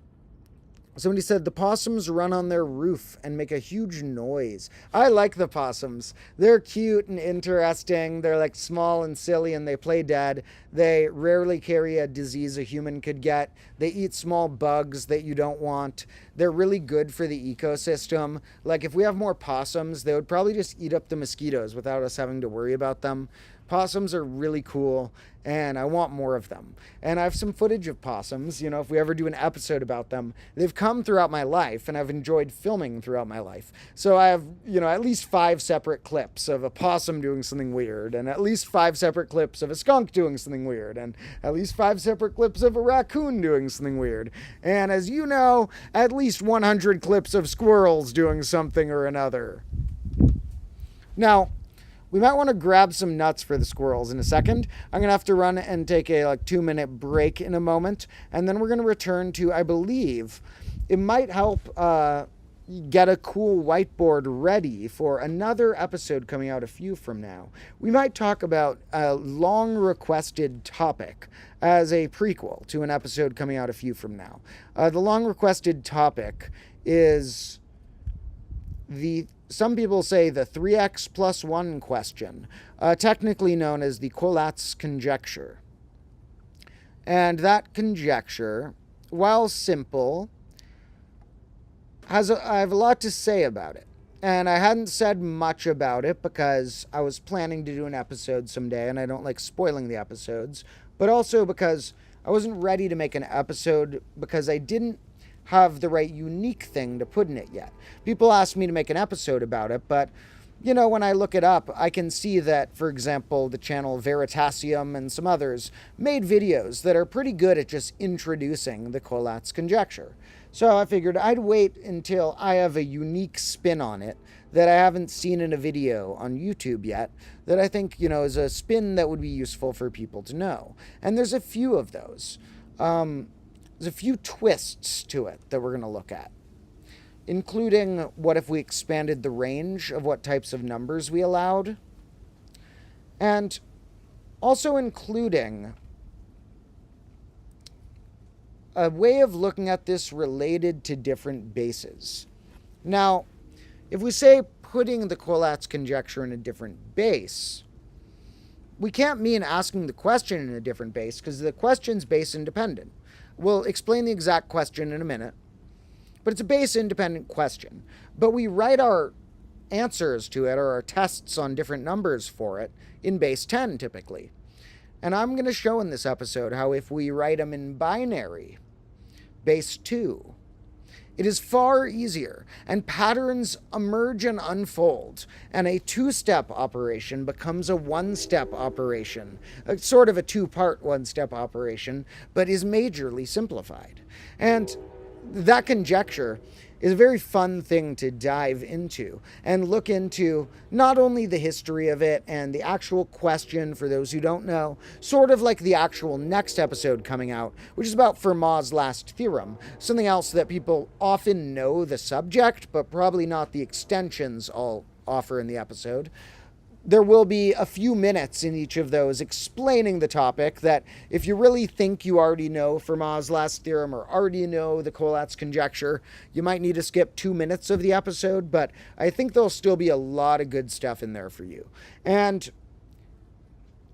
somebody said the possums run on their roof and make a huge noise. I like the possums. They're cute and interesting. They're like small and silly and they play dead. They rarely carry a disease a human could get. They eat small bugs that you don't want. They're really good for the ecosystem. Like if we have more possums, they would probably just eat up the mosquitoes without us having to worry about them. Possums are really cool, and I want more of them. And I have some footage of possums, you know, if we ever do an episode about them. They've come throughout my life, and I've enjoyed filming throughout my life. So I have, you know, at least 5 separate clips of a possum doing something weird, and at least 5 separate clips of a skunk doing something weird, and at least 5 separate clips of a raccoon doing something weird. And as you know, at least 100 clips of squirrels doing something or another. Now, we might want to grab some nuts for the squirrels in a second. I'm going to have to run and take a 2-minute break in a moment. And then we're going to return to, I believe, it might help get a cool whiteboard ready for another episode coming out a few from now. We might talk about a long requested topic as a prequel to an episode coming out a few from now. The long requested topic is some people say the 3x plus 1 question, technically known as the Collatz conjecture. And that conjecture, while simple, I have a lot to say about it. And I hadn't said much about it because I was planning to do an episode someday, and I don't like spoiling the episodes, but also because I wasn't ready to make an episode because I didn't have the right unique thing to put in it yet. People ask me to make an episode about it, but, you know, when I look it up, I can see that, for example, the channel Veritasium and some others made videos that are pretty good at just introducing the Collatz conjecture. So I figured I'd wait until I have a unique spin on it that I haven't seen in a video on YouTube yet, that I think, you know, is a spin that would be useful for people to know. And there's a few of those. There's a few twists to it that we're going to look at, including what if we expanded the range of what types of numbers we allowed, and also including a way of looking at this related to different bases. Now, if we say putting the Collatz conjecture in a different base, we can't mean asking the question in a different base because the question's base independent. We'll explain the exact question in a minute, but it's a base-independent question. But we write our answers to it, or our tests on different numbers for it, in base 10, typically. And I'm going to show in this episode how if we write them in binary, base 2, it is far easier, and patterns emerge and unfold, and a 2-step operation becomes a 1-step operation, sort of a 2-part 1-step operation, but is majorly simplified. And that conjecture is a very fun thing to dive into and look into not only the history of it and the actual question for those who don't know, sort of like the actual next episode coming out, which is about Fermat's last theorem, something else that people often know the subject, but probably not the extensions I'll offer in the episode. There will be a few minutes in each of those explaining the topic that if you really think you already know Fermat's last theorem or already know the Collatz conjecture, you might need to skip 2 minutes of the episode, but I think there'll still be a lot of good stuff in there for you. And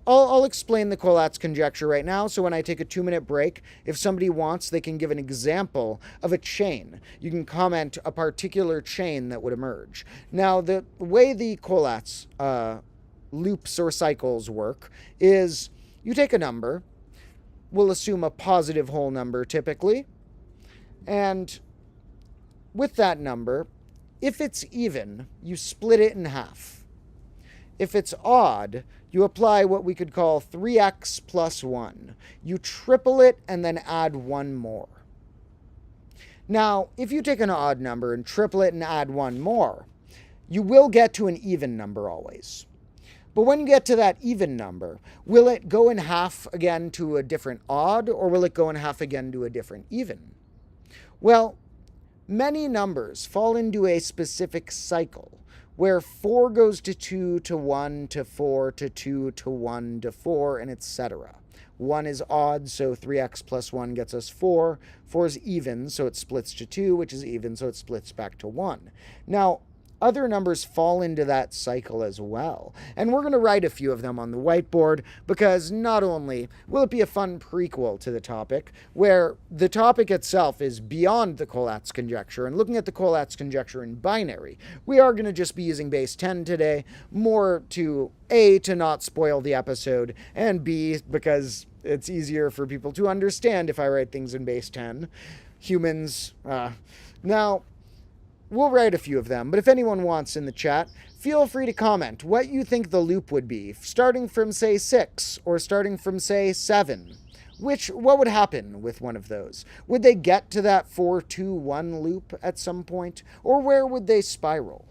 I'll explain the Collatz conjecture right now, so when I take a 2-minute break, if somebody wants, they can give an example of a chain. You can comment a particular chain that would emerge. Now, the way the Collatz loops or cycles work is you take a number, we'll assume a positive whole number typically, and with that number, if it's even, you split it in half. If it's odd, you apply what we could call 3x plus 1. You triple it and then add 1 more. Now, if you take an odd number and triple it and add 1 more, you will get to an even number always. But when you get to that even number, will it go in half again to a different odd, or will it go in half again to a different even? Well, many numbers fall into a specific cycle, where 4 goes to 2 to 1 to 4 to 2 to 1 to 4, and etc. 1 is odd, so 3x plus 1 gets us 4. 4 is even, so it splits to 2, which is even, so it splits back to 1. Now, other numbers fall into that cycle as well. And we're going to write a few of them on the whiteboard, because not only will it be a fun prequel to the topic, where the topic itself is beyond the Collatz conjecture, and looking at the Collatz conjecture in binary, we are going to just be using base 10 today, more to A, to not spoil the episode, and B, because it's easier for people to understand if I write things in base 10. Humans, now, we'll write a few of them, but if anyone wants in the chat, feel free to comment what you think the loop would be, starting from, say, 6, or starting from, say, 7. What would happen with one of those? Would they get to that 4-2-1 loop at some point, or where would they spiral?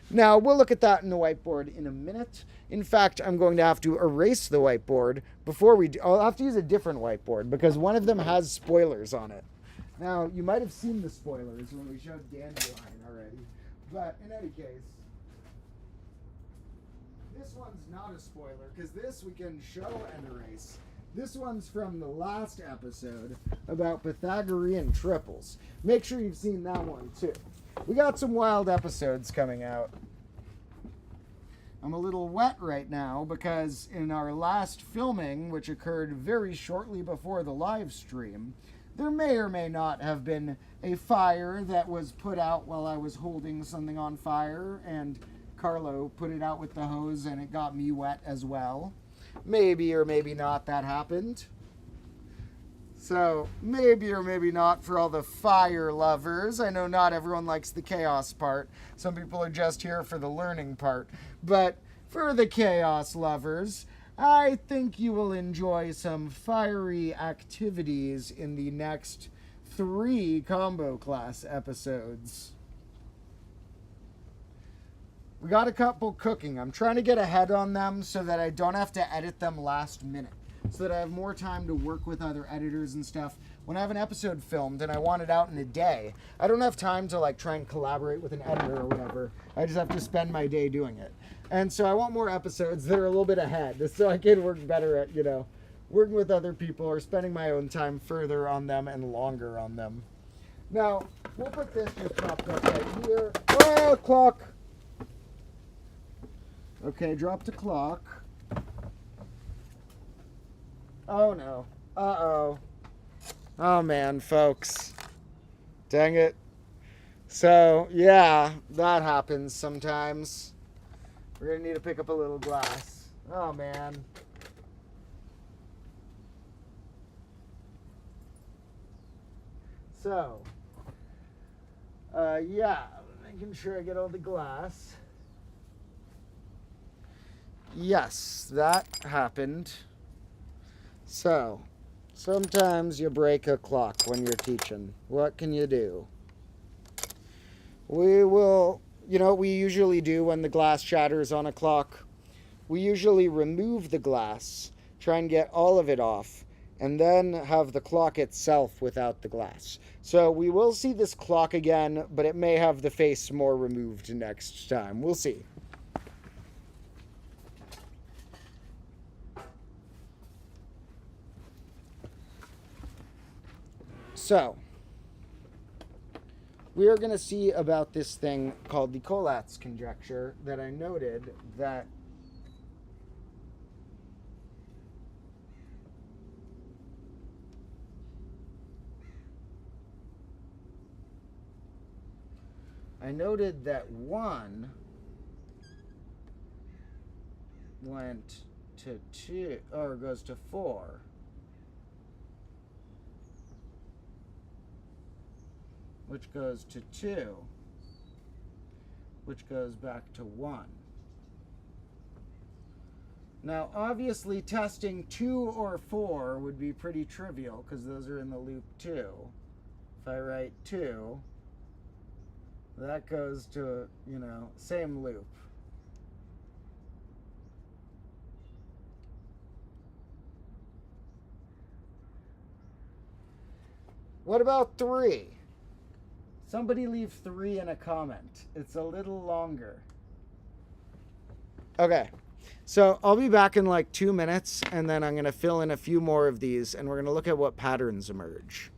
Now, we'll look at that in the whiteboard in a minute. In fact, I'm going to have to erase the whiteboard before I'll have to use a different whiteboard, because one of them has spoilers on it. Now, you might have seen the spoilers when we showed Dandelion already, but in any case, this one's not a spoiler, because this we can show and erase. This one's from the last episode about Pythagorean triples. Make sure you've seen that one too. We got some wild episodes coming out. I'm a little wet right now because in our last filming, which occurred very shortly before the live stream, there may or may not have been a fire that was put out while I was holding something on fire, and Carlo put it out with the hose and it got me wet as well. Maybe or maybe not that happened. So, maybe or maybe not for all the fire lovers. I know not everyone likes the chaos part. Some people are just here for the learning part. But for the chaos lovers, I think you will enjoy some fiery activities in the next 3 combo class episodes. We got a couple cooking. I'm trying to get ahead on them so that I don't have to edit them last minute, so that I have more time to work with other editors and stuff. When I have an episode filmed and I want it out in a day, I don't have time to try and collaborate with an editor or whatever. I just have to spend my day doing it. And so I want more episodes that are a little bit ahead, so I can work better at, working with other people or spending my own time further on them and longer on them. Now, we'll put this just propped up right here. Oh, clock! Okay, drop the clock. Oh no. Uh-oh. Oh man, folks. Dang it. So, yeah, that happens sometimes. We're gonna need to pick up a little glass. Oh man. So, yeah, making sure I get all the glass. Yes, that happened. So, sometimes you break a clock when you're teaching. What can you do? We will, what we usually do when the glass shatters on a clock? We usually remove the glass, try and get all of it off, and then have the clock itself without the glass. So we will see this clock again, but it may have the face more removed next time. We'll see. So, we are going to see about this thing called the Collatz conjecture that I noted that I noted that 1 went to 2, or goes to 4. Which goes to 2. Which goes back to 1. Now, obviously, testing 2 or 4 would be pretty trivial, because those are in the loop too. If I write 2, that goes to, you know, same loop. What about 3? Somebody leave 3 in a comment. It's a little longer. Okay. So I'll be back in like 2 minutes, and then I'm going to fill in a few more of these, and we're going to look at what patterns emerge.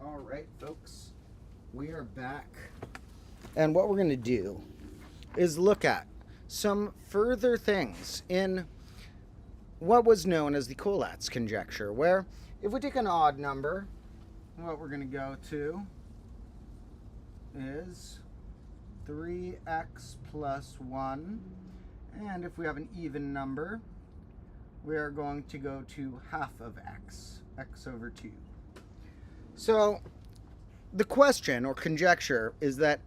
All right, folks, we are back. And what we're going to do is look at some further things in what was known as the Collatz conjecture, where if we take an odd number, what we're going to go to is 3x plus 1. And if we have an even number, we are going to go to half of x over 2. So the question or conjecture is that,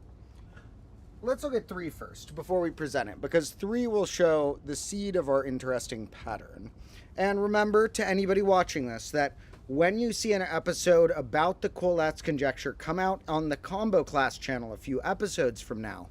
let's look at 3 first before we present it, because 3 will show the seed of our interesting pattern. And remember, to anybody watching this, that when you see an episode about the Collatz conjecture come out on the Combo Class channel a few episodes from now,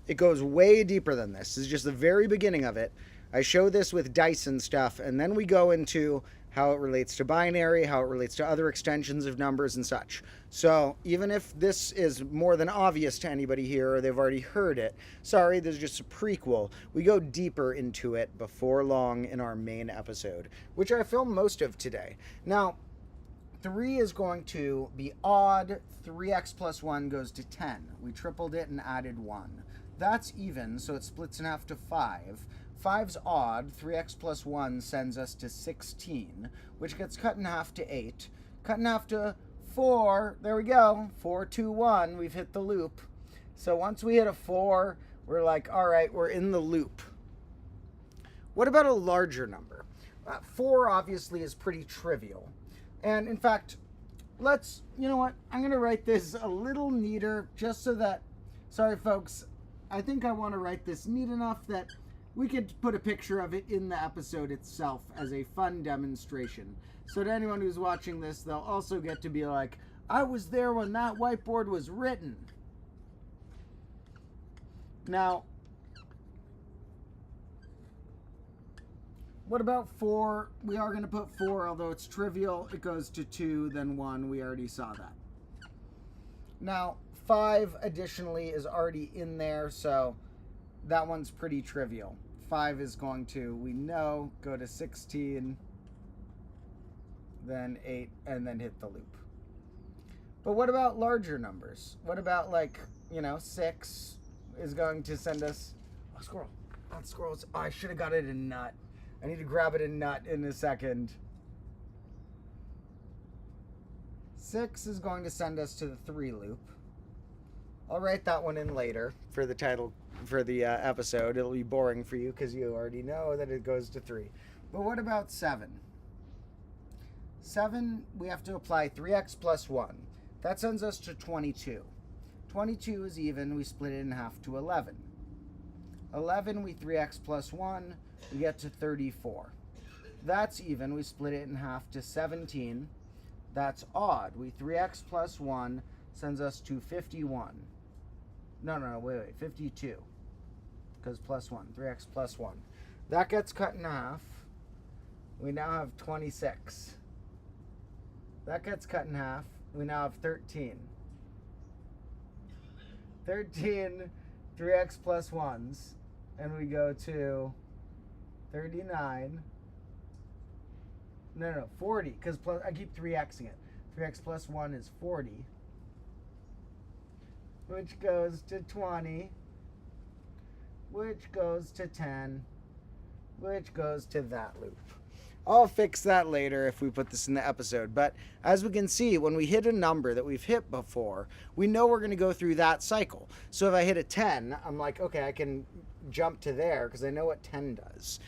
it goes way deeper than this. This is just the very beginning of it. I show this with dice and stuff, and then we go into how it relates to binary, how it relates to other extensions of numbers and such. So even if this is more than obvious to anybody here, or they've already heard it, sorry, this is just a prequel. We go deeper into it before long in our main episode, which I filmed most of today. Now, 3 is going to be odd. 3x plus 1 goes to 10. We tripled it and added 1. That's even, so it splits in half to 5. 5's odd. 3x plus 1 sends us to 16, which gets cut in half to 8. Cut in half to 4. There we go. 4, 2, 1. We've hit the loop. So once we hit a 4, we're like, all right, we're in the loop. What about a larger number? 4 obviously is pretty trivial. And in fact, you know what? I'm going to write this a little neater just so that, sorry folks, I think I want to write this neat enough that we could put a picture of it in the episode itself as a fun demonstration. So to anyone who's watching this, they'll also get to be like, I was there when that whiteboard was written. Now, what about 4? We are going to put 4, although it's trivial. It goes to 2, then 1. We already saw that. Now, 5 additionally is already in there, so that one's pretty trivial. 5 is going to, we know, go to 16, then 8, and then hit the loop. But what about larger numbers? What about, like, 6 is going to send us... Oh, squirrel. Oh, squirrels. Oh, I should have got it in nut. I need to grab it in nut in a second. 6 is going to send us to the 3 loop. I'll write that one in later for the title, for the episode. It'll be boring for you because you already know that it goes to 3. But what about 7? 7, we have to apply 3x plus 1. That sends us to 22. 22 is even. We split it in half to 11. 11, we 3x plus 1. We get to 34. That's even. We split it in half to 17. That's odd. We 3x plus 1 sends us to 51. No, wait, 52. Because plus 1. 3x plus 1. That gets cut in half. We now have 26. That gets cut in half. We now have 13. 13, 3x plus 1s. And we go to 39. No, 40. Because I keep 3xing it. 3x plus 1 is 40. Which goes to 20. Which goes to 10. Which goes to that loop. I'll fix that later if we put this in the episode. But as we can see, when we hit a number that we've hit before, we know we're going to go through that cycle. So if I hit a 10, I'm like, okay, I can jump to there because I know what 10 does.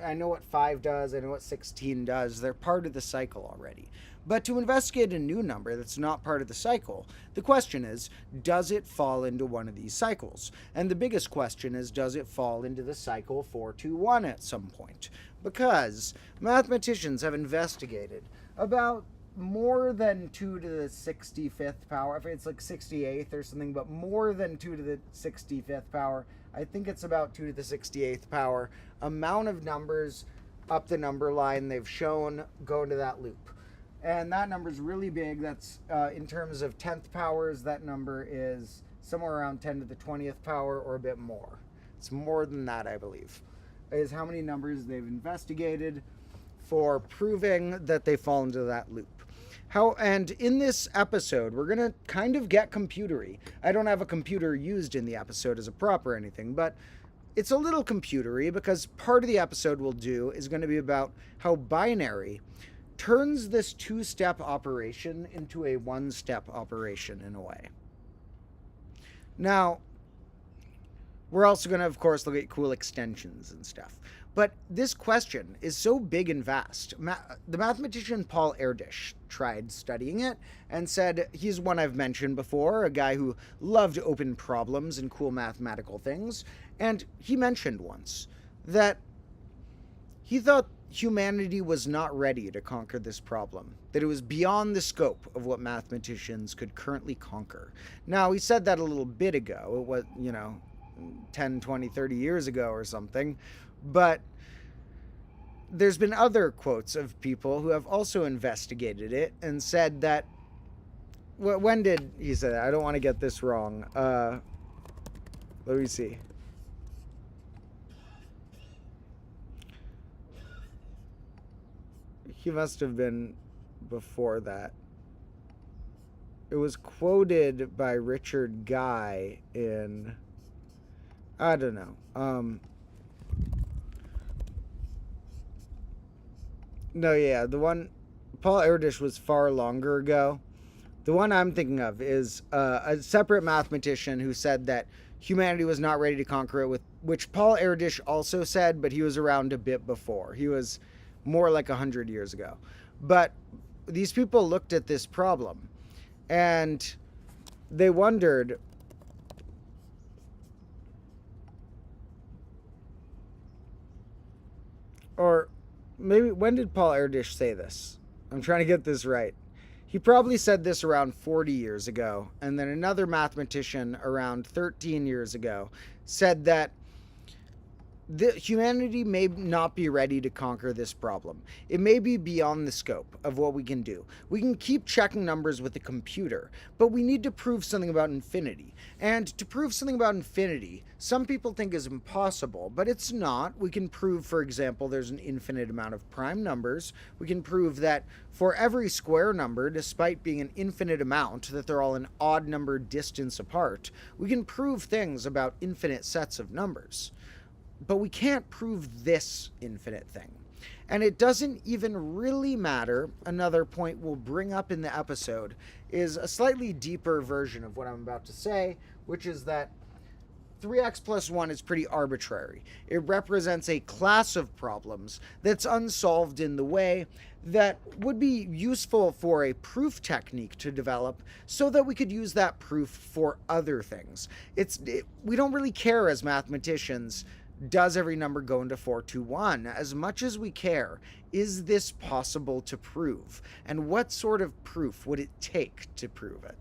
I know what 5 does. I know what 16 does. They're part of the cycle already. But to investigate a new number that's not part of the cycle, the question is, does it fall into one of these cycles? And the biggest question is, does it fall into the cycle 421 at some point? Because mathematicians have investigated about more than 2 to the 65th power. If it's like 68th or something, but more than 2 to the 65th power. I think it's about 2 to the 68th power. Amount of numbers up the number line they've shown go into that loop. And that number is really big. That's in terms of 10th powers, that number is somewhere around 10 to the 20th power or a bit more. It's more than that, I believe, is how many numbers they've investigated for proving that they fall into that loop. And in this episode, we're going to kind of get computery. I don't have a computer used in the episode as a prop or anything, but it's a little computery because part of the episode we'll do is going to be about how binary turns this 2-step operation into a 1-step operation in a way. Now, we're also going to, of course, look at cool extensions and stuff. But this question is so big and vast. The mathematician Paul Erdős tried studying it and said he's one I've mentioned before, a guy who loved open problems and cool mathematical things. And he mentioned once that he thought humanity was not ready to conquer this problem, that it was beyond the scope of what mathematicians could currently conquer. Now, he said that a little bit ago. It was, 10, 20, 30 years ago or something. But there's been other quotes of people who have also investigated it and said that... When did he say that? I don't want to get this wrong. Let me see. He must have been before that. It was quoted by Richard Guy in I don't know. No, yeah, the one Paul Erdős was far longer ago. The one I'm thinking of is a separate mathematician who said that humanity was not ready to conquer it, with which Paul Erdős also said, but he was around a bit before. He was more like 100 years ago. But these people looked at this problem and they wondered, or maybe, when did Paul Erdős say this? I'm trying to get this right. He probably said this around 40 years ago, and then another mathematician around 13 years ago said that humanity may not be ready to conquer this problem. It may be beyond the scope of what we can do. We can keep checking numbers with the computer, but we need to prove something about infinity. And to prove something about infinity, some people think is impossible, but it's not. We can prove, for example, there's an infinite amount of prime numbers. We can prove that for every square number, despite being an infinite amount, that they're all an odd number distance apart. We can prove things about infinite sets of numbers. But we can't prove this infinite thing. And it doesn't even really matter. Another point we'll bring up in the episode is a slightly deeper version of what I'm about to say, which is that 3x plus 1 is pretty arbitrary. It represents a class of problems that's unsolved in the way that would be useful for a proof technique to develop so that we could use that proof for other things. We don't really care as mathematicians, does every number go into 421? As much as we care, is this possible to prove? And what sort of proof would it take to prove it?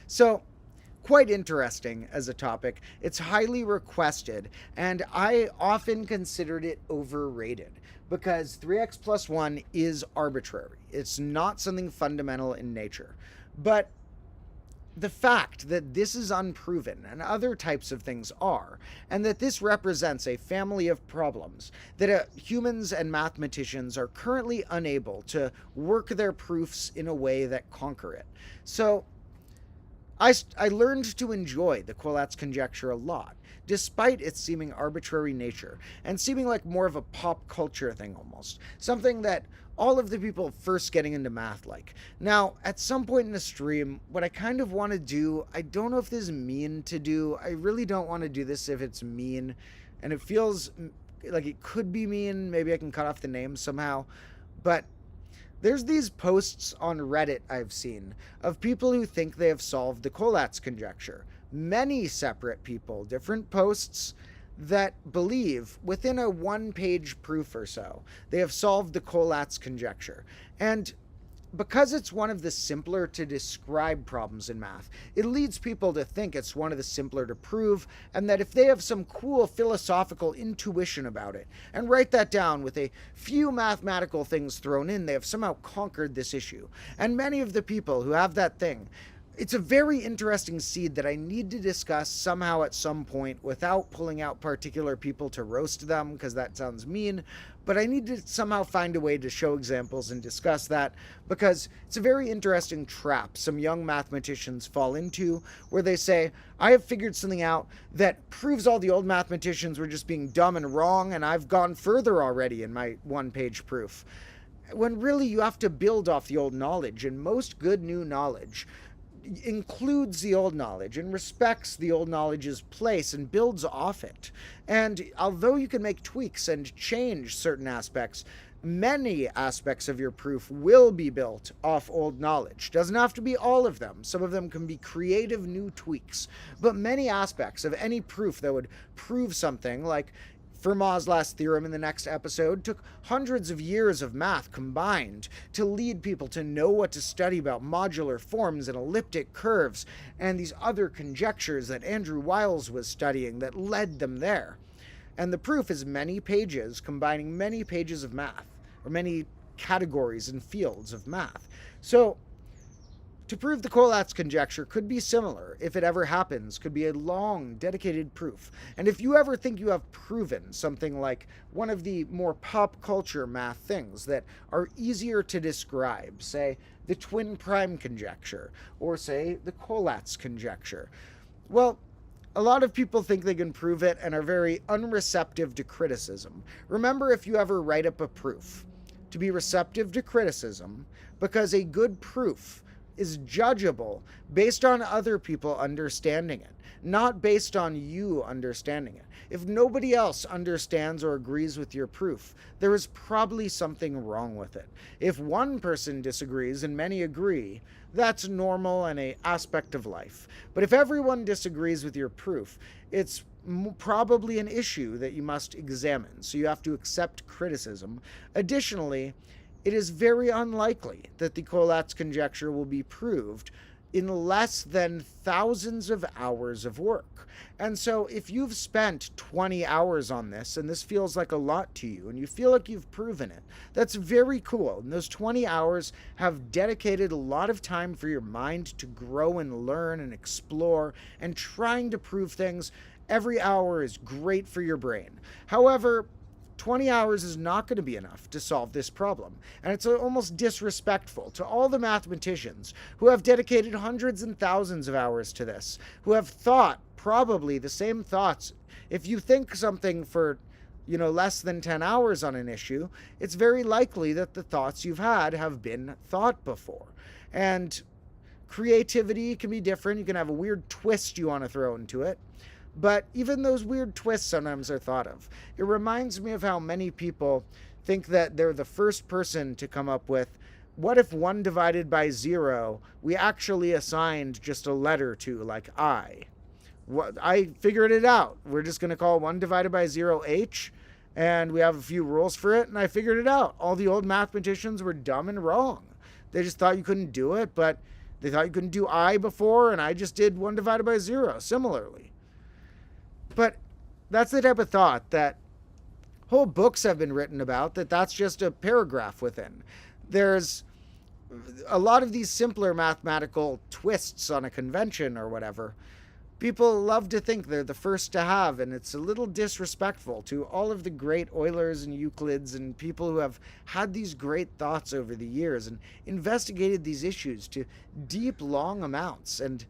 So, quite interesting as a topic. It's highly requested, and I often considered it overrated because 3x plus 1 is arbitrary. It's not something fundamental in nature. But the fact that this is unproven and other types of things are, and that this represents a family of problems that humans and mathematicians are currently unable to work their proofs in a way that conquer it. So I learned to enjoy the Quillat's conjecture a lot, despite its seeming arbitrary nature and seeming like more of a pop culture thing almost, something that all of the people first getting into math like. Now, at some point in the stream, what I kind of want to do, I don't know if this is mean to do. I really don't want to do this if it's mean, and it feels like it could be mean. Maybe I can cut off the name somehow, but there's these posts on Reddit I've seen of people who think they have solved the Quillat's conjecture. Many separate people, different posts, that believe within a one-page proof or so, they have solved the Quillat's conjecture. And because it's one of the simpler to describe problems in math, it leads people to think it's one of the simpler to prove, and that if they have some cool philosophical intuition about it, and write that down with a few mathematical things thrown in, they have somehow conquered this issue. And many of the people who have that thing, it's a very interesting seed that I need to discuss somehow at some point without pulling out particular people to roast them, because that sounds mean, but I need to somehow find a way to show examples and discuss that, because it's a very interesting trap some young mathematicians fall into, where they say, I have figured something out that proves all the old mathematicians were just being dumb and wrong, and I've gone further already in my one-page proof. When really you have to build off the old knowledge, and most good new knowledge includes the old knowledge and respects the old knowledge's place and builds off it. And although you can make tweaks and change certain aspects, many aspects of your proof will be built off old knowledge. Doesn't have to be all of them. Some of them can be creative new tweaks. But many aspects of any proof that would prove something, like Fermat's last theorem in the next episode, took hundreds of years of math combined to lead people to know what to study about modular forms and elliptic curves and these other conjectures that Andrew Wiles was studying that led them there. And the proof is many pages combining many pages of math, or many categories and fields of math. So to prove the Quillat's conjecture could be similar, if it ever happens, could be a long, dedicated proof. And if you ever think you have proven something like one of the more pop culture math things that are easier to describe, say the twin prime conjecture, or say the Quillat's conjecture, well, a lot of people think they can prove it and are very unreceptive to criticism. Remember, if you ever write up a proof, to be receptive to criticism, because a good proof is judgeable based on other people understanding it, not based on you understanding it. If nobody else understands or agrees with your proof, there is probably something wrong with it. If one person disagrees and many agree, that's normal and an aspect of life. But if everyone disagrees with your proof, it's probably an issue that you must examine. So you have to accept criticism. Additionally, it is very unlikely that the Collatz conjecture will be proved in less than thousands of hours of work. And so if you've spent 20 hours on this, and this feels like a lot to you, and you feel like you've proven it, that's very cool. And those 20 hours have dedicated a lot of time for your mind to grow and learn and explore, and trying to prove things. Every hour is great for your brain. However, 20 hours is not going to be enough to solve this problem. And it's almost disrespectful to all the mathematicians who have dedicated hundreds and thousands of hours to this, who have thought probably the same thoughts. If you think something for, less than 10 hours on an issue, it's very likely that the thoughts you've had have been thought before. And creativity can be different. You can have a weird twist you want to throw into it. But even those weird twists sometimes are thought of. It reminds me of how many people think that they're the first person to come up with, what if 1 divided by 0, we actually assigned just a letter to, like I? I figured it out. We're just going to call 1 divided by 0 H, and we have a few rules for it, and I figured it out. All the old mathematicians were dumb and wrong. They just thought you couldn't do it, but they thought you couldn't do I before, and I just did 1 divided by 0 similarly. But that's the type of thought that whole books have been written about, that's just a paragraph within. There's a lot of these simpler mathematical twists on a convention or whatever. People love to think they're the first to have, and it's a little disrespectful to all of the great Eulers and Euclids and people who have had these great thoughts over the years and investigated these issues to deep, long amounts. And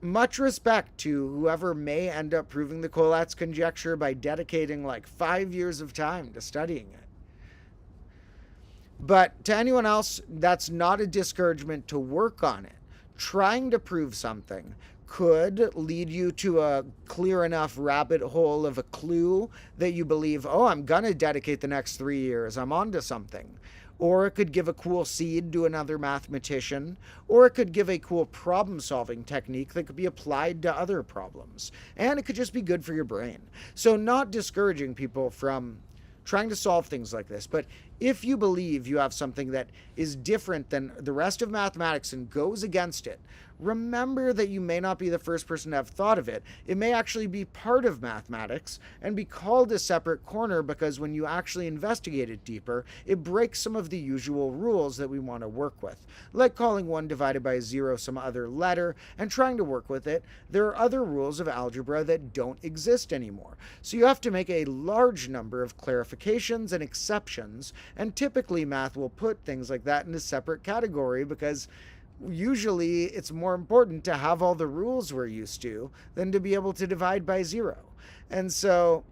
much respect to whoever may end up proving the Collatz conjecture by dedicating like 5 years of time to studying it. But to anyone else, that's not a discouragement to work on it. Trying to prove something could lead you to a clear enough rabbit hole of a clue that you believe, I'm going to dedicate the next 3 years. I'm onto something. Or it could give a cool seed to another mathematician, or it could give a cool problem-solving technique that could be applied to other problems. And it could just be good for your brain. So not discouraging people from trying to solve things like this, but if you believe you have something that is different than the rest of mathematics and goes against it, remember that you may not be the first person to have thought of it. It may actually be part of mathematics and be called a separate corner because when you actually investigate it deeper, it breaks some of the usual rules that we want to work with. Like calling 1 divided by 0 some other letter and trying to work with it, there are other rules of algebra that don't exist anymore. So you have to make a large number of clarifications and exceptions, and typically math will put things like that in a separate category because usually it's more important to have all the rules we're used to than to be able to divide by 0. And so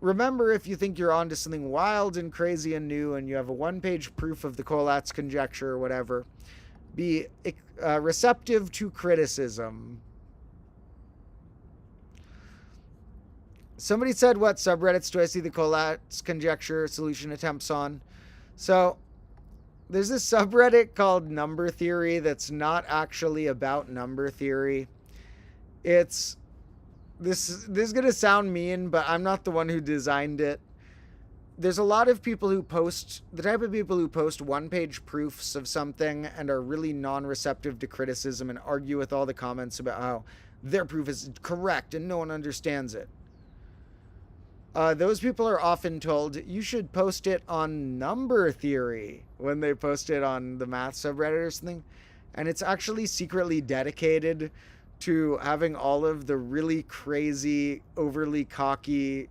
remember, if you think you're onto something wild and crazy and new and you have a 1-page proof of the Collatz conjecture or whatever, be receptive to criticism. Somebody said, what subreddits do I see the Collatz conjecture solution attempts on? So there's this subreddit called Number Theory that's not actually about number theory. This is going to sound mean, but I'm not the one who designed it. There's a lot of people who post, the type of people who post 1-page proofs of something and are really non-receptive to criticism and argue with all the comments about how their proof is correct and no one understands it. Those people are often told, you should post it on Number Theory when they post it on the math subreddit or something. And it's actually secretly dedicated to having all of the really crazy, overly cocky,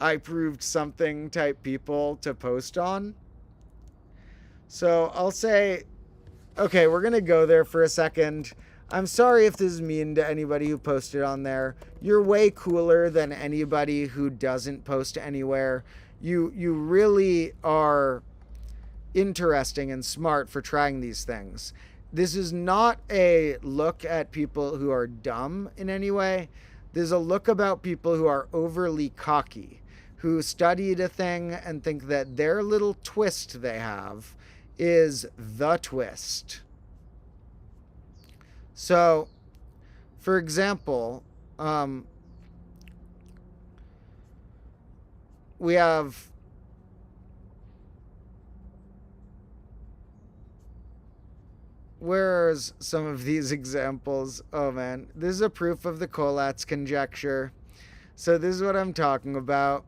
I proved something type people to post on. So I'll say, okay, we're going to go there for a second. I'm sorry if this is mean to anybody who posted on there. You're way cooler than anybody who doesn't post anywhere. You really are interesting and smart for trying these things. This is not a look at people who are dumb in any way. There's a look about people who are overly cocky, who studied a thing and think that their little twist they have is the twist. So, for example, we have where's some of these examples? Oh man, this is a proof of the Collatz conjecture. So this is what I'm talking about.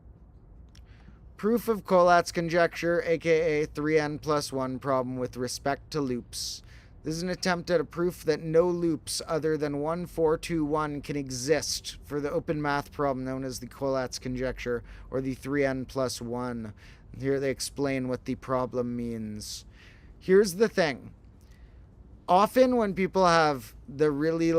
Proof of Collatz conjecture, aka 3n plus 1 problem with respect to loops. This is an attempt at a proof that no loops other than 1, 4, 2, 1 can exist for the open math problem known as the Collatz conjecture, or the 3n plus 1. Here they explain what the problem means. Here's the thing. Often when people have the really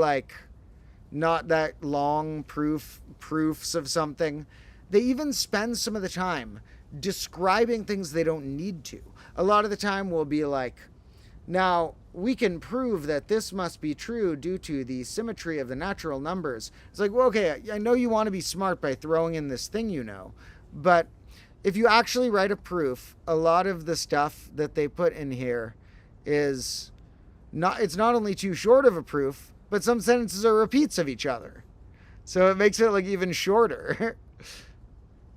not that long proofs of something, they even spend some of the time describing things they don't need to. A lot of the time we'll be like, now we can prove that this must be true due to the symmetry of the natural numbers. It's like, well, okay, I know you want to be smart by throwing in this thing you know, but if you actually write a proof, a lot of the stuff that they put in here is it's not only too short of a proof, but some sentences are repeats of each other. So it makes it even shorter.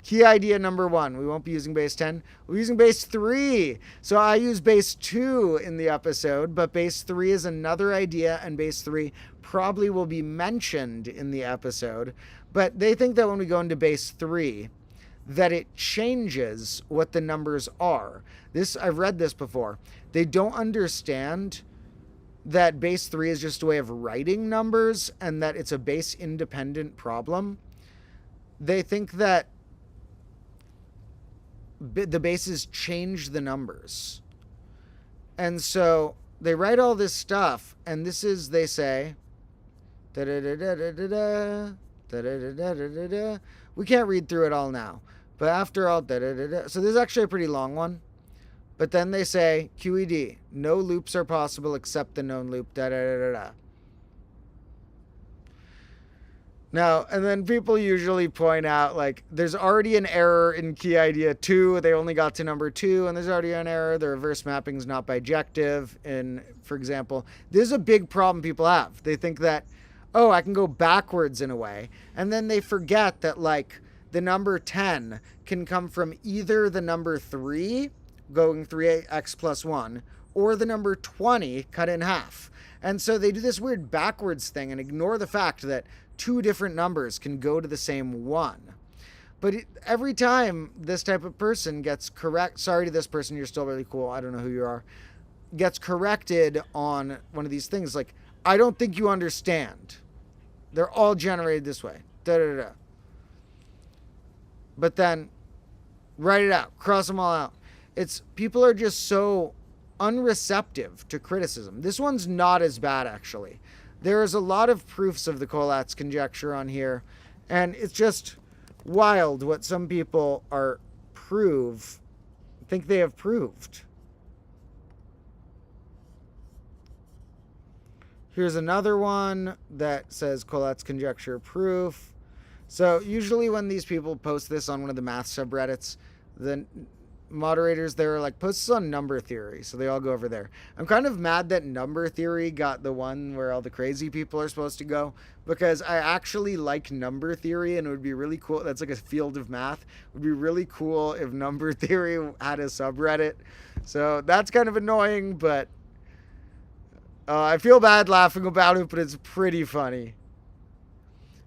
Key idea number 1. We won't be using base 10. We're using base 3. So I use base 2 in the episode, but base 3 is another idea, and base 3 probably will be mentioned in the episode. But they think that when we go into base 3, that it changes what the numbers are. I've read this before. They don't understand that base 3 is just a way of writing numbers and that it's a base independent problem. They think that the bases change the numbers. And so they write all this stuff, and this is, they say, we can't read through it all now, but after all, so this is actually a pretty long one. But then they say, QED, no loops are possible except the known loop, Now, and then people usually point out, there's already an error in key idea 2. They only got to number 2, and there's already an error. The reverse mapping is not bijective. And, for example, this is a big problem people have. They think that, oh, I can go backwards in a way. And then they forget that, the number 10 can come from either the number 3, going 3x plus 1, or the number 20 cut in half. And so they do this weird backwards thing and ignore the fact that 2 different numbers can go to the same one. But every time this type of person gets sorry to this person, you're still really cool, I don't know who you are, gets corrected on one of these things, I don't think you understand. They're all generated this way. But then, write it out, cross them all out. People are just so unreceptive to criticism. This one's not as bad, actually. There's a lot of proofs of the Collatz conjecture on here, and it's just wild what some people think they have proved. Here's another one that says Collatz conjecture proof. So usually when these people post this on one of the math subreddits, the moderators there are like, post this on number theory, so they all go over there. I'm kind of mad that number theory got the one where all the crazy people are supposed to go, because I actually like number theory, and it would be really cool. That's like a field of math. It would be really cool if number theory had a subreddit. So that's kind of annoying, but I feel bad laughing about it, but it's pretty funny.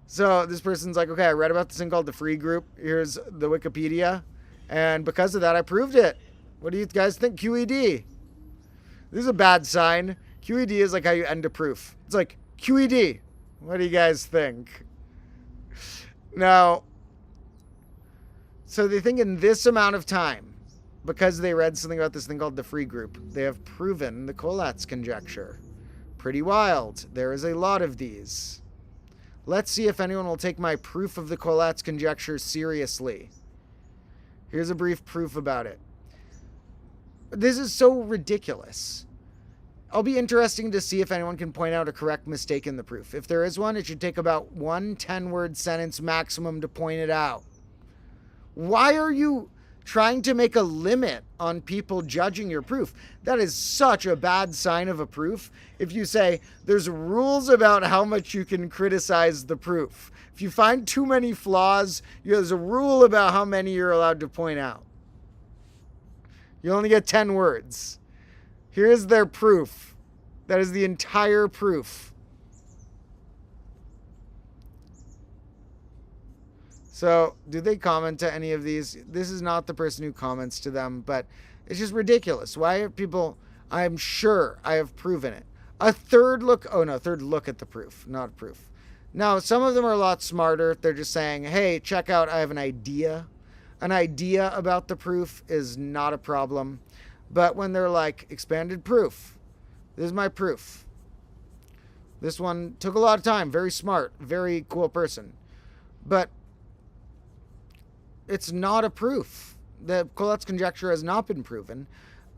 So this person's like, okay, I read about this thing called the free group. Here's the Wikipedia. And because of that, I proved it. What do you guys think? QED. This is a bad sign. QED is like how you end a proof. It's like, QED. What do you guys think? Now, so they think in this amount of time, because they read something about this thing called the free group, they have proven the Collatz conjecture. pretty wild. There is a lot of these. Let's see if anyone will take my proof of the Collatz conjecture seriously. Here's a brief proof about it. This is so ridiculous. I'll be interesting to see if anyone can point out a correct mistake in the proof. If there is one, it should take about 1 10-word sentence maximum to point it out. Why are you trying to make a limit on people judging your proof? That is such a bad sign of a proof. If you say, there's rules about how much you can criticize the proof. If you find too many flaws, there's a rule about how many you're allowed to point out. You only get 10 words. Here's their proof. That is the entire proof. So, do they comment to any of these? This is not the person who comments to them, but it's just ridiculous. Why are people... I'm sure I have proven it. A third look... Oh, no, third look at the proof, not proof. Now, some of them are a lot smarter. They're just saying, hey, check out, I have an idea. An idea about the proof is not a problem. But when they're like, expanded proof, this is my proof. This one took a lot of time. Very smart. Very cool person. But it's not a proof. The Collatz conjecture has not been proven.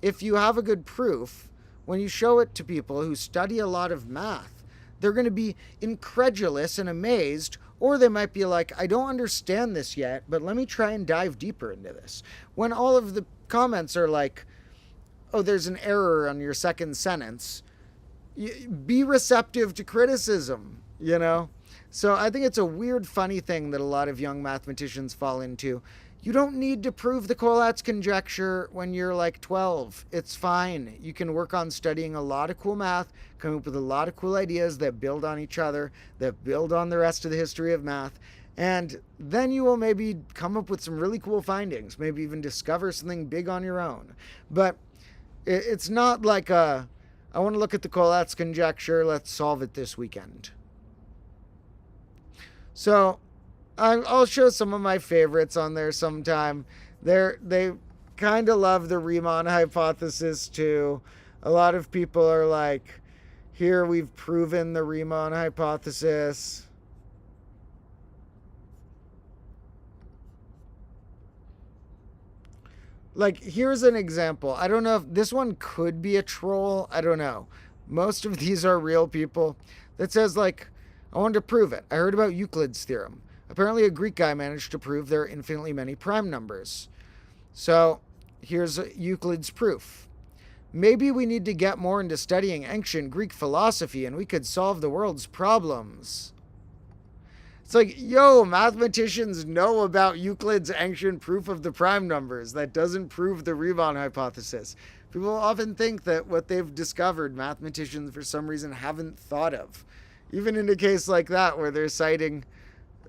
If you have a good proof, when you show it to people who study a lot of math, they're going to be incredulous and amazed, or they might be like, I don't understand this yet, but let me try and dive deeper into this. When all of the comments are like, oh, there's an error on your second sentence, be receptive to criticism, you know? So I think it's a weird, funny thing that a lot of young mathematicians fall into. You don't need to prove the Collatz conjecture when you're like 12. It's fine. You can work on studying a lot of cool math, come up with a lot of cool ideas that build on each other, that build on the rest of the history of math. And then you will maybe come up with some really cool findings, maybe even discover something big on your own. But it's not like I want to look at the Collatz conjecture, let's solve it this weekend. So I'll show some of my favorites on there sometime. They kind of love the Riemann hypothesis too. A lot of people are like, here we've proven the Riemann hypothesis. Like, here's an example. I don't know if this one could be a troll. I don't know. Most of these are real people. That says, like, I wanted to prove it. I heard about Euclid's theorem. Apparently a Greek guy managed to prove there are infinitely many prime numbers. So here's Euclid's proof. Maybe we need to get more into studying ancient Greek philosophy and we could solve the world's problems. It's like, yo, mathematicians know about Euclid's ancient proof of the prime numbers. That doesn't prove the Riemann hypothesis. People often think that what they've discovered, mathematicians for some reason haven't thought of. Even in a case like that where they're citing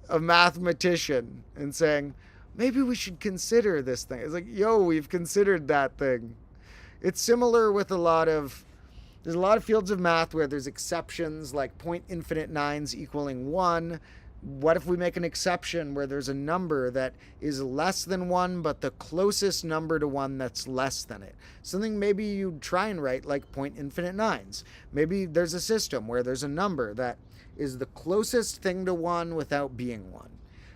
a mathematician and saying, maybe we should consider this thing. It's like, yo, we've considered that thing. It's similar with there's a lot of fields of math where there's exceptions, like point infinite nines equaling 1. What if we make an exception where there's a number that is less than 1, but the closest number to 1 that's less than it? Something maybe you try and write like point infinite nines. Maybe there's a system where there's a number that is the closest thing to 1 without being 1.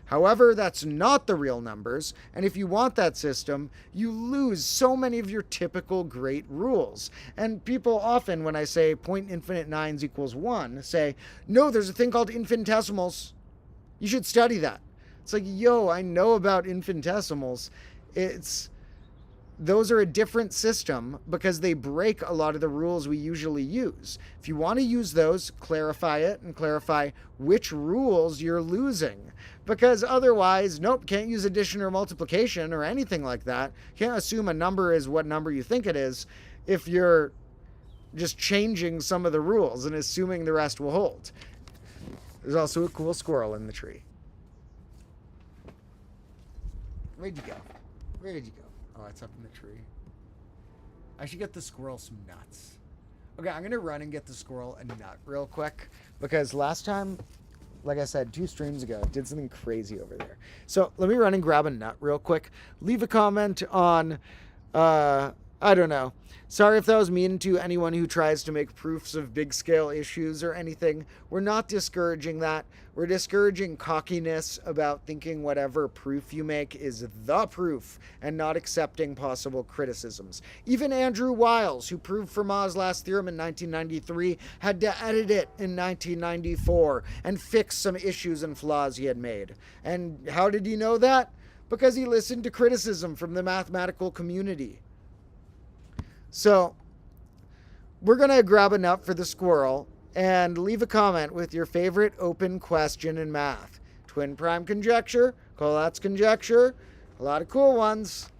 However, that's not the real numbers, and if you want that system, you lose so many of your typical great rules. And people often, when I say point infinite nines equals 1, say, no, there's a thing called infinitesimals. You should study that. It's like, yo, I know about infinitesimals. Those are a different system because they break a lot of the rules we usually use. If you want to use those, clarify it and clarify which rules you're losing. Because otherwise, nope, can't use addition or multiplication or anything like that. Can't assume a number is what number you think it is if you're just changing some of the rules and assuming the rest will hold. There's also a cool squirrel in the tree. Where'd you go? Where'd you go? Oh, it's up in the tree. I should get the squirrel some nuts. Okay, I'm going to run and get the squirrel a nut real quick. Because last time, like I said, 2 streams ago, did something crazy over there. So let me run and grab a nut real quick. Leave a comment on... I I don't know. Sorry if that was mean to anyone who tries to make proofs of big scale issues or anything. We're not discouraging that. We're discouraging cockiness about thinking whatever proof you make is the proof and not accepting possible criticisms. Even Andrew Wiles, who proved Fermat's last theorem in 1993, had to edit it in 1994 and fix some issues and flaws he had made. And how did he know that? Because he listened to criticism from the mathematical community. So, we're going to grab a nut for the squirrel and leave a comment with your favorite open question in math. Twin prime conjecture, Collat's conjecture, a lot of cool ones.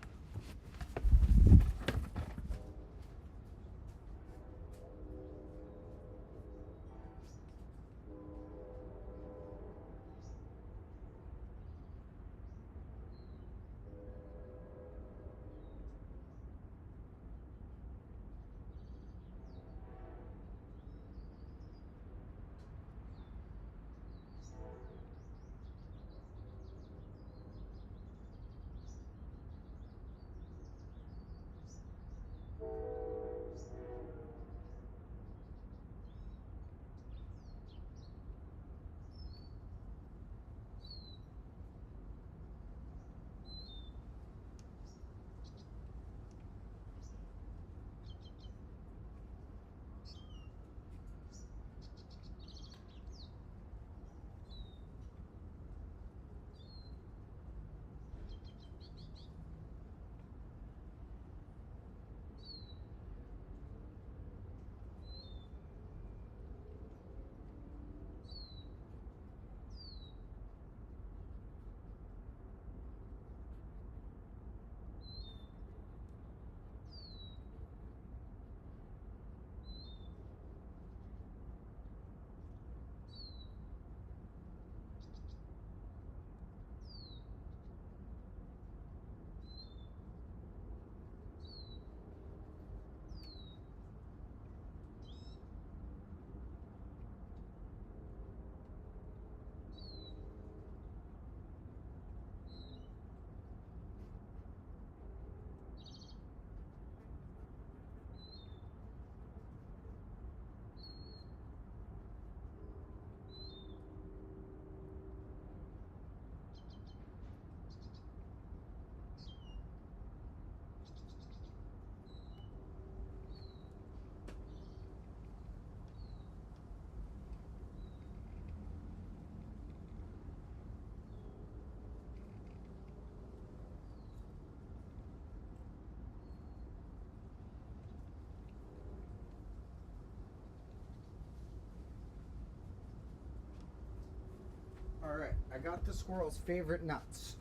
Alright, I got the squirrel's favorite nuts.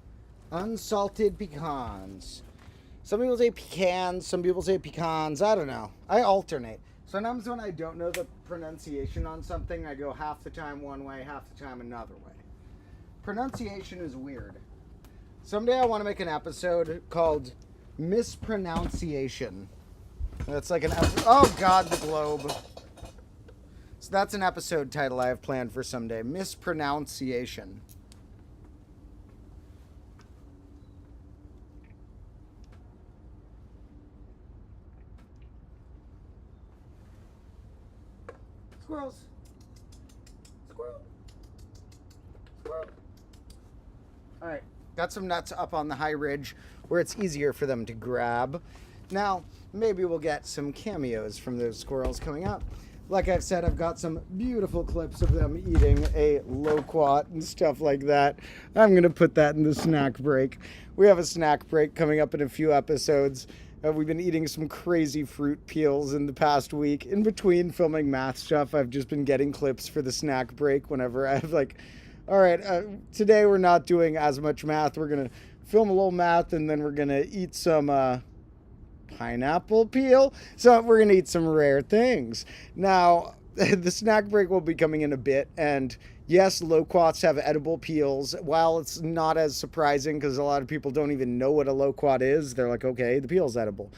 Unsalted pecans. Some people say pecans, some people say pecans. I don't know. I alternate. Sometimes when I don't know the pronunciation on something, I go half the time one way, half the time another way. Pronunciation is weird. Someday I want to make an episode called Mispronunciation. That's like an episode. Oh God, the globe. So that's an episode title I have planned for someday. Mispronunciation. Squirrels. Squirrel. Squirrel. Alright, got some nuts up on the high ridge where it's easier for them to grab. Now, maybe we'll get some cameos from those squirrels coming up. Like I've said, I've got some beautiful clips of them eating a loquat and stuff like that. I'm going to put that in the snack break. We have a snack break coming up in a few episodes. We've been eating some crazy fruit peels in the past week. In between filming math stuff, I've just been getting clips for the snack break whenever I have like, all right, today we're not doing as much math. We're going to film a little math and then we're going to eat some pineapple peel. So we're going to eat some rare things. Now, the snack break will be coming in a bit. And yes, loquats have edible peels. While it's not as surprising because a lot of people don't even know what a loquat is, they're like, okay, the peel's edible.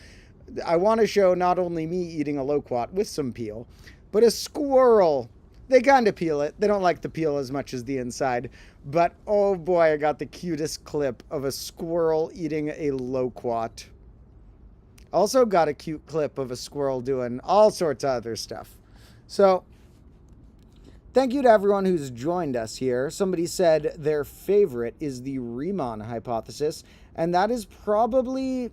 I want to show not only me eating a loquat with some peel, but a squirrel. They kind of peel it. They don't like the peel as much as the inside. But oh boy, I got the cutest clip of a squirrel eating a loquat. Also got a cute clip of a squirrel doing all sorts of other stuff. So, thank you to everyone who's joined us here. Somebody said their favorite is the Riemann hypothesis, and that is probably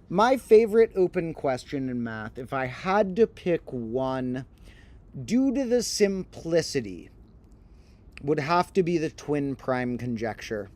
my favorite open question in math. If I had to pick one, due to the simplicity, would have to be the twin prime conjecture.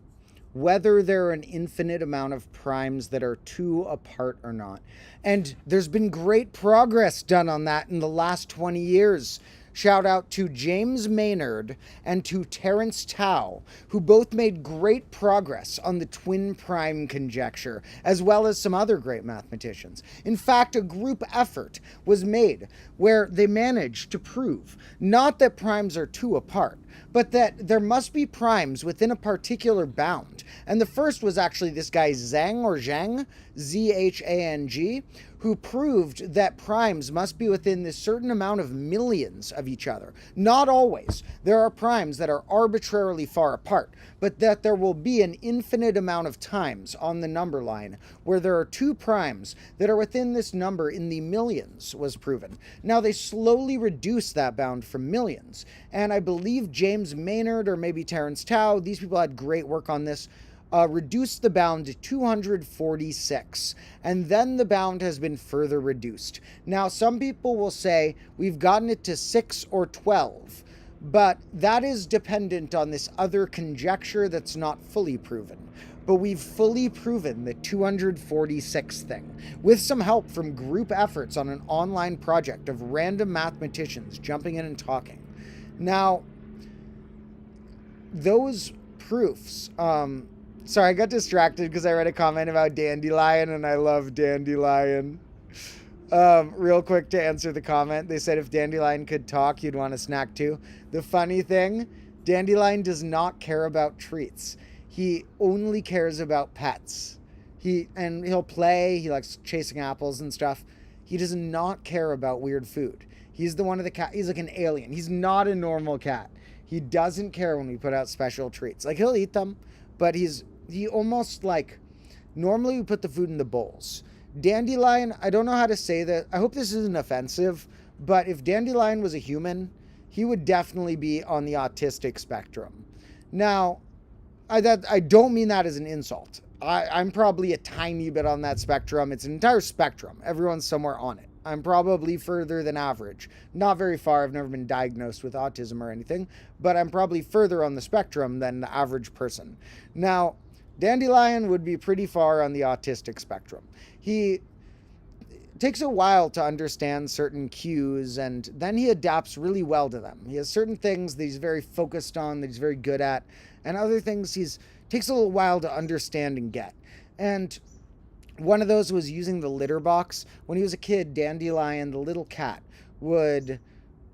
Whether there are an infinite amount of primes that are 2 apart or not. And there's been great progress done on that in the last 20 years. Shout out to James Maynard and to Terence Tao, who both made great progress on the twin prime conjecture, as well as some other great mathematicians. In fact, a group effort was made where they managed to prove not that primes are 2 apart, but that there must be primes within a particular bound. And the first was actually this guy Zhang, Z-H-A-N-G, who proved that primes must be within this certain amount of millions of each other. Not always. There are primes that are arbitrarily far apart, but that there will be an infinite amount of times on the number line where there are 2 primes that are within this number in the millions was proven. Now they slowly reduced that bound from millions, and I believe James Maynard or maybe Terence Tao, these people had great work on this, reduced the bound to 246, and then the bound has been further reduced. Now, some people will say we've gotten it to 6 or 12, but that is dependent on this other conjecture that's not fully proven. But we've fully proven the 246 thing, with some help from group efforts on an online project of random mathematicians jumping in and talking. Now, those proofs, sorry, I got distracted because I read a comment about Dandelion, and I love Dandelion. Real quick to answer the comment, they said if Dandelion could talk, you'd want a snack too. The funny thing, Dandelion does not care about treats. He only cares about pets. He'll play, he likes chasing apples and stuff. He does not care about weird food. He's the one of the cat, he's like an alien. He's not a normal cat. He doesn't care when we put out special treats. Like, he'll eat them, but he almost like, normally we put the food in the bowls. Dandelion, I don't know how to say that. I hope this isn't offensive, but if Dandelion was a human, he would definitely be on the autistic spectrum. Now, I don't mean that as an insult. I'm probably a tiny bit on that spectrum. It's an entire spectrum. Everyone's somewhere on it. I'm probably further than average. Not very far. I've never been diagnosed with autism or anything, but I'm probably further on the spectrum than the average person. Now, Dandelion would be pretty far on the autistic spectrum. He takes a while to understand certain cues, and then he adapts really well to them. He has certain things that he's very focused on, that he's very good at, and other things takes a little while to understand and get. And one of those was using the litter box. When he was a kid, Dandelion, the little cat, would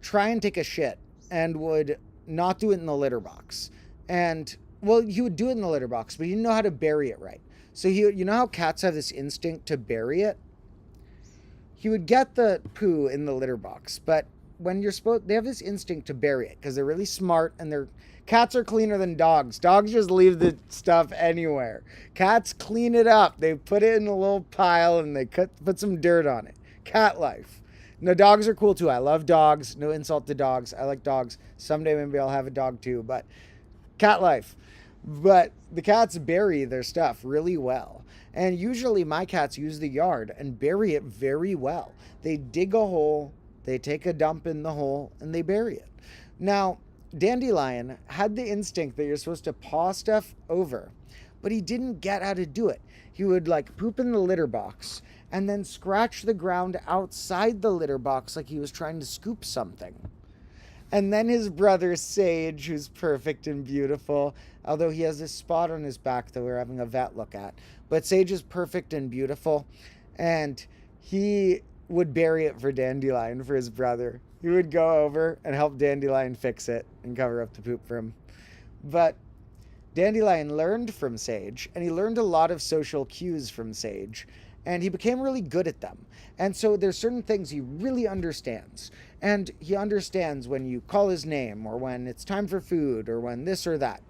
try and take a shit and would not do it in the litter box. And, well, he would do it in the litter box, but he didn't know how to bury it right. So you know how cats have this instinct to bury it? He would get the poo in the litter box, but when they have this instinct to bury it because they're really smart, and cats are cleaner than dogs. Dogs just leave the stuff anywhere. Cats clean it up. They put it in a little pile and they put some dirt on it. Cat life. No, dogs are cool too. I love dogs. No insult to dogs. I like dogs. Someday maybe I'll have a dog too, but cat life. But the cats bury their stuff really well. And usually my cats use the yard and bury it very well. They dig a hole, they take a dump in the hole, and they bury it. Now, Dandelion had the instinct that you're supposed to paw stuff over, but he didn't get how to do it. He would like poop in the litter box and then scratch the ground outside the litter box like he was trying to scoop something. And then his brother Sage, who's perfect and beautiful, although he has this spot on his back that we're having a vet look at. But Sage is perfect and beautiful, and he would bury it for Dandelion, for his brother. He would go over and help Dandelion fix it and cover up the poop for him. But Dandelion learned from Sage, and he learned a lot of social cues from Sage, and he became really good at them. And so there's certain things he really understands. And he understands when you call his name, or when it's time for food, or when this or that.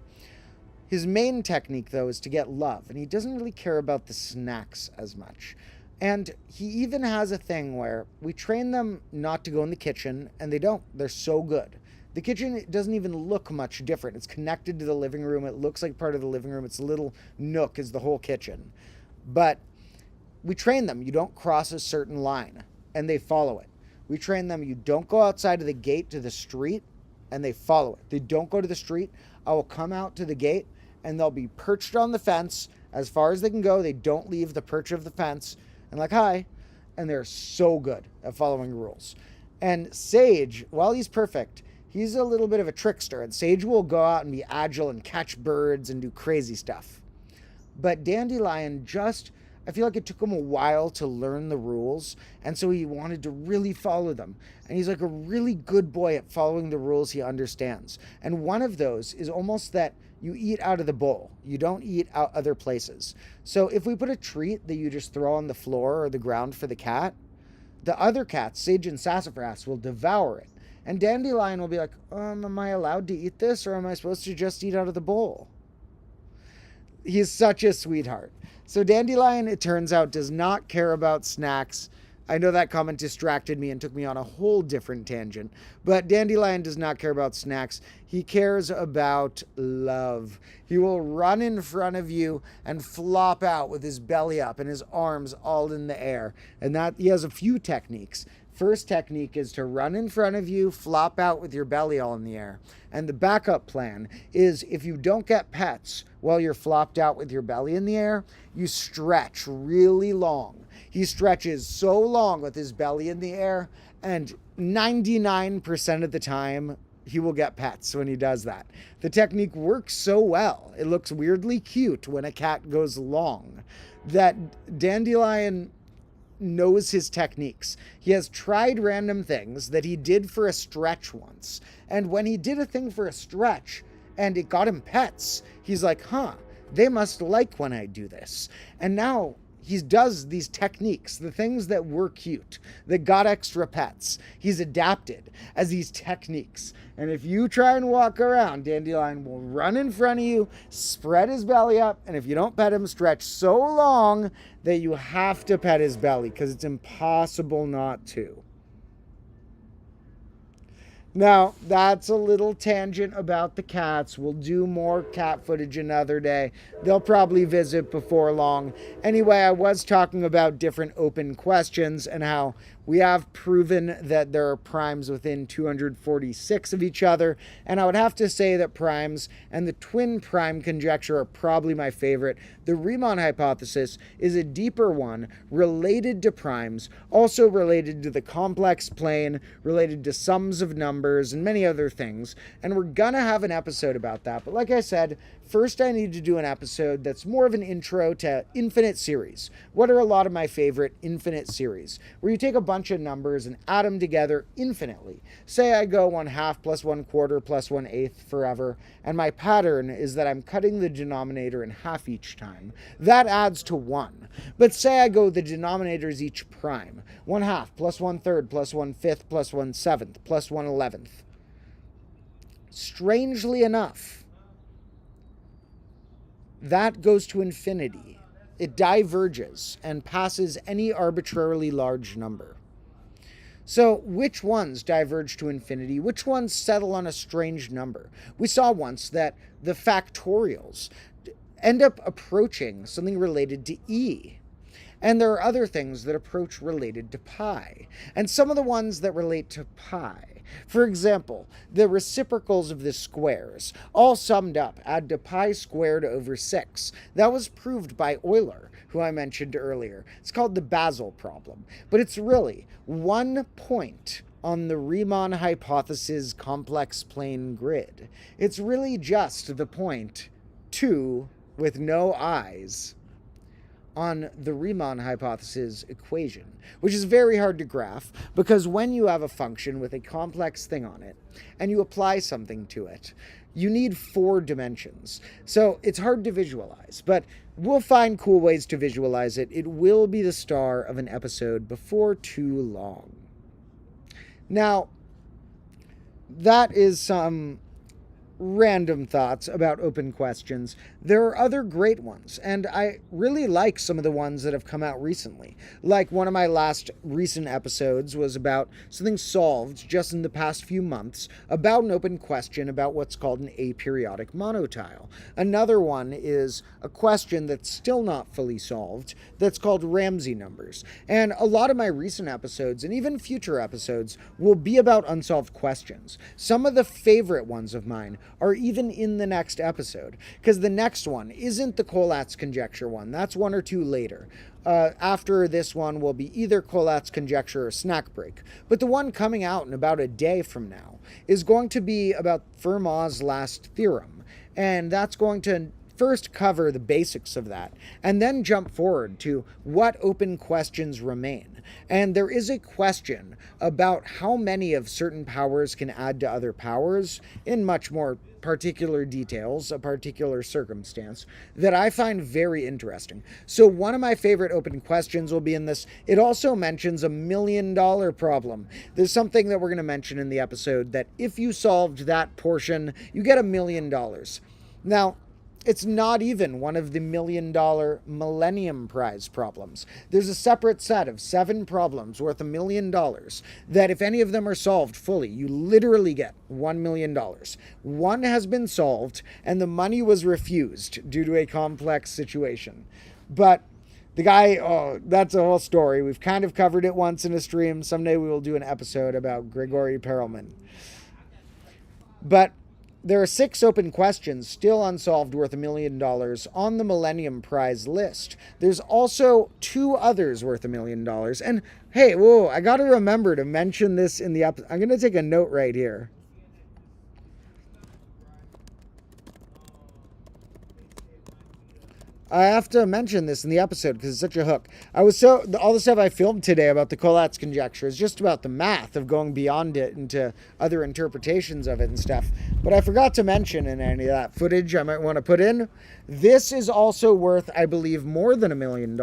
His main technique, though, is to get love, and he doesn't really care about the snacks as much. And he even has a thing where we train them not to go in the kitchen, and they don't. They're so good. The kitchen doesn't even look much different. It's connected to the living room. It looks like part of the living room. Its a little nook is the whole kitchen. But we train them. You don't cross a certain line, and they follow it. We train them. You don't go outside of the gate to the street, and they follow it. They don't go to the street. I will come out to the gate, and they'll be perched on the fence as far as they can go. They don't leave the perch of the fence. And like, hi. And they're so good at following rules. And Sage, while he's perfect, he's a little bit of a trickster. And Sage will go out and be agile and catch birds and do crazy stuff. But Dandelion I feel like it took him a while to learn the rules. And so he wanted to really follow them. And he's like a really good boy at following the rules he understands. And one of those is almost that you eat out of the bowl. You don't eat out other places. So if we put a treat that you just throw on the floor or the ground for the cat, the other cats, Sage and Sassafras, will devour it. And Dandelion will be like, am I allowed to eat this, or am I supposed to just eat out of the bowl? He's such a sweetheart. So Dandelion, it turns out, does not care about snacks. I know that comment distracted me and took me on a whole different tangent. But Dandelion does not care about snacks. He cares about love. He will run in front of you and flop out with his belly up and his arms all in the air. And that he has a few techniques. First technique is to run in front of you, flop out with your belly all in the air. And the backup plan is if you don't get pets while you're flopped out with your belly in the air, you stretch really long. He stretches so long with his belly in the air, and 99% of the time, he will get pets when he does that. The technique works so well. It looks weirdly cute when a cat goes long. That Dandelion knows his techniques. He has tried random things that he did for a stretch once. And when he did a thing for a stretch and it got him pets, he's like, they must like when I do this. And now he does these techniques, the things that were cute, that got extra pets. He's adapted as these techniques. And if you try and walk around, Dandelion will run in front of you, spread his belly up, and if you don't pet him, stretch so long that you have to pet his belly because it's impossible not to. Now, that's a little tangent about the cats. We'll do more cat footage another day. They'll probably visit before long. Anyway, I was talking about different open questions and how we have proven that there are primes within 246 of each other. And I would have to say that primes and the twin prime conjecture are probably my favorite. The Riemann hypothesis is a deeper one related to primes, also related to the complex plane, related to sums of numbers and many other things. And we're gonna have an episode about that. But like I said, first I need to do an episode that's more of an intro to infinite series. What are a lot of my favorite infinite series? Where you take a bunch of numbers and add them together infinitely. Say I go 1/2 plus 1/4 plus 1/8 forever, and my pattern is that I'm cutting the denominator in half each time. That adds to 1. But say I go the denominators each prime. 1/2 plus 1/3 plus 1/5 plus 1/7 plus 1/11. Strangely enough, that goes to infinity. It diverges and passes any arbitrarily large number. So which ones diverge to infinity? Which ones settle on a strange number? We saw once that the factorials end up approaching something related to e. And there are other things that approach related to pi. And some of the ones that relate to pi. For example, the reciprocals of the squares, all summed up, add to pi squared over 6. That was proved by Euler, who I mentioned earlier. It's called the Basel problem. But it's really one point on the Riemann hypothesis complex plane grid. It's really just the point 2 with no i's on the Riemann hypothesis equation, which is very hard to graph because when you have a function with a complex thing on it and you apply something to it, you need 4 dimensions. So it's hard to visualize, but we'll find cool ways to visualize it. It will be the star of an episode before too long. Now, that is some random thoughts about open questions. There are other great ones, and I really like some of the ones that have come out recently. Like one of my last recent episodes was about something solved just in the past few months about an open question about what's called an aperiodic monotile. Another one is a question that's still not fully solved that's called Ramsey numbers. And a lot of my recent episodes and even future episodes will be about unsolved questions. Some of the favorite ones of mine are even in the next episode, because the next one isn't the Collatz conjecture one. That's one or two later. After this one will be either Collatz conjecture or snack break. But the one coming out in about a day from now is going to be about Fermat's last theorem. And that's going to first cover the basics of that, and then jump forward to what open questions remain. And there is a question about how many of certain powers can add to other powers in much more particular details, a particular circumstance, that I find very interesting. So one of my favorite open questions will be in this. It also mentions $1 million problem. There's something that we're going to mention in the episode that if you solved that portion, you get $1 million. Now, it's not even one of the $1 million Millennium Prize problems. There's a separate set of 7 problems worth $1 million that if any of them are solved fully, you literally get $1 million. One has been solved, and the money was refused due to a complex situation. But the guy, that's a whole story. We've kind of covered it once in a stream. Someday we will do an episode about Grigory Perelman. But there are 6 open questions still unsolved worth $1 million on the Millennium Prize list. There's also 2 others worth $1 million. And hey, whoa, I got to remember to mention this in the episode. I'm going to take a note right here. I have to mention this in the episode because it's such a hook. All the stuff I filmed today about the Collatz conjecture is just about the math of going beyond it into other interpretations of it and stuff. But I forgot to mention in any of that footage I might want to put in. This is also worth, I believe, more than $1 million.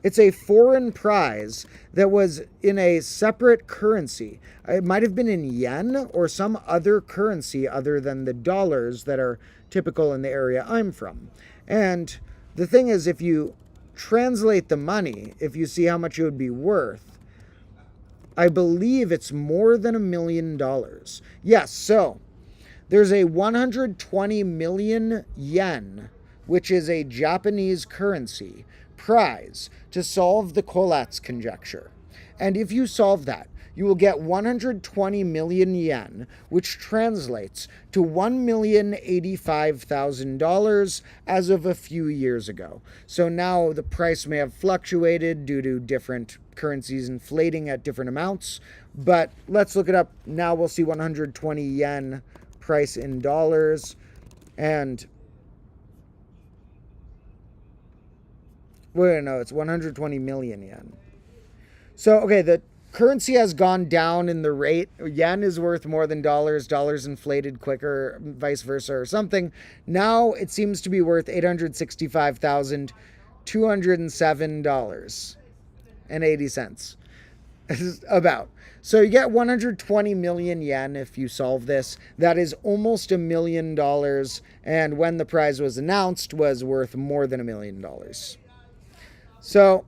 It's a foreign prize that was in a separate currency. It might have been in yen or some other currency other than the dollars that are typical in the area I'm from. And the thing is, if you translate the money, if you see how much it would be worth, I believe it's more than $1 million. Yes, so there's a 120 million yen, which is a Japanese currency, prize to solve the Collatz conjecture. And if you solve that, you will get 120 million yen, which translates to $1,085,000 as of a few years ago. So now the price may have fluctuated due to different currencies inflating at different amounts, but let's look it up. Now we'll see 120 yen price in dollars, and wait, no, it's 120 million yen. So, okay, the currency has gone down in the rate. Yen is worth more than dollars. Dollars inflated quicker, vice versa, or something. Now it seems to be worth $865,207.80. About. So you get 120 million yen if you solve this. That is almost $1 million. And when the prize was announced, was worth more than $1 million. So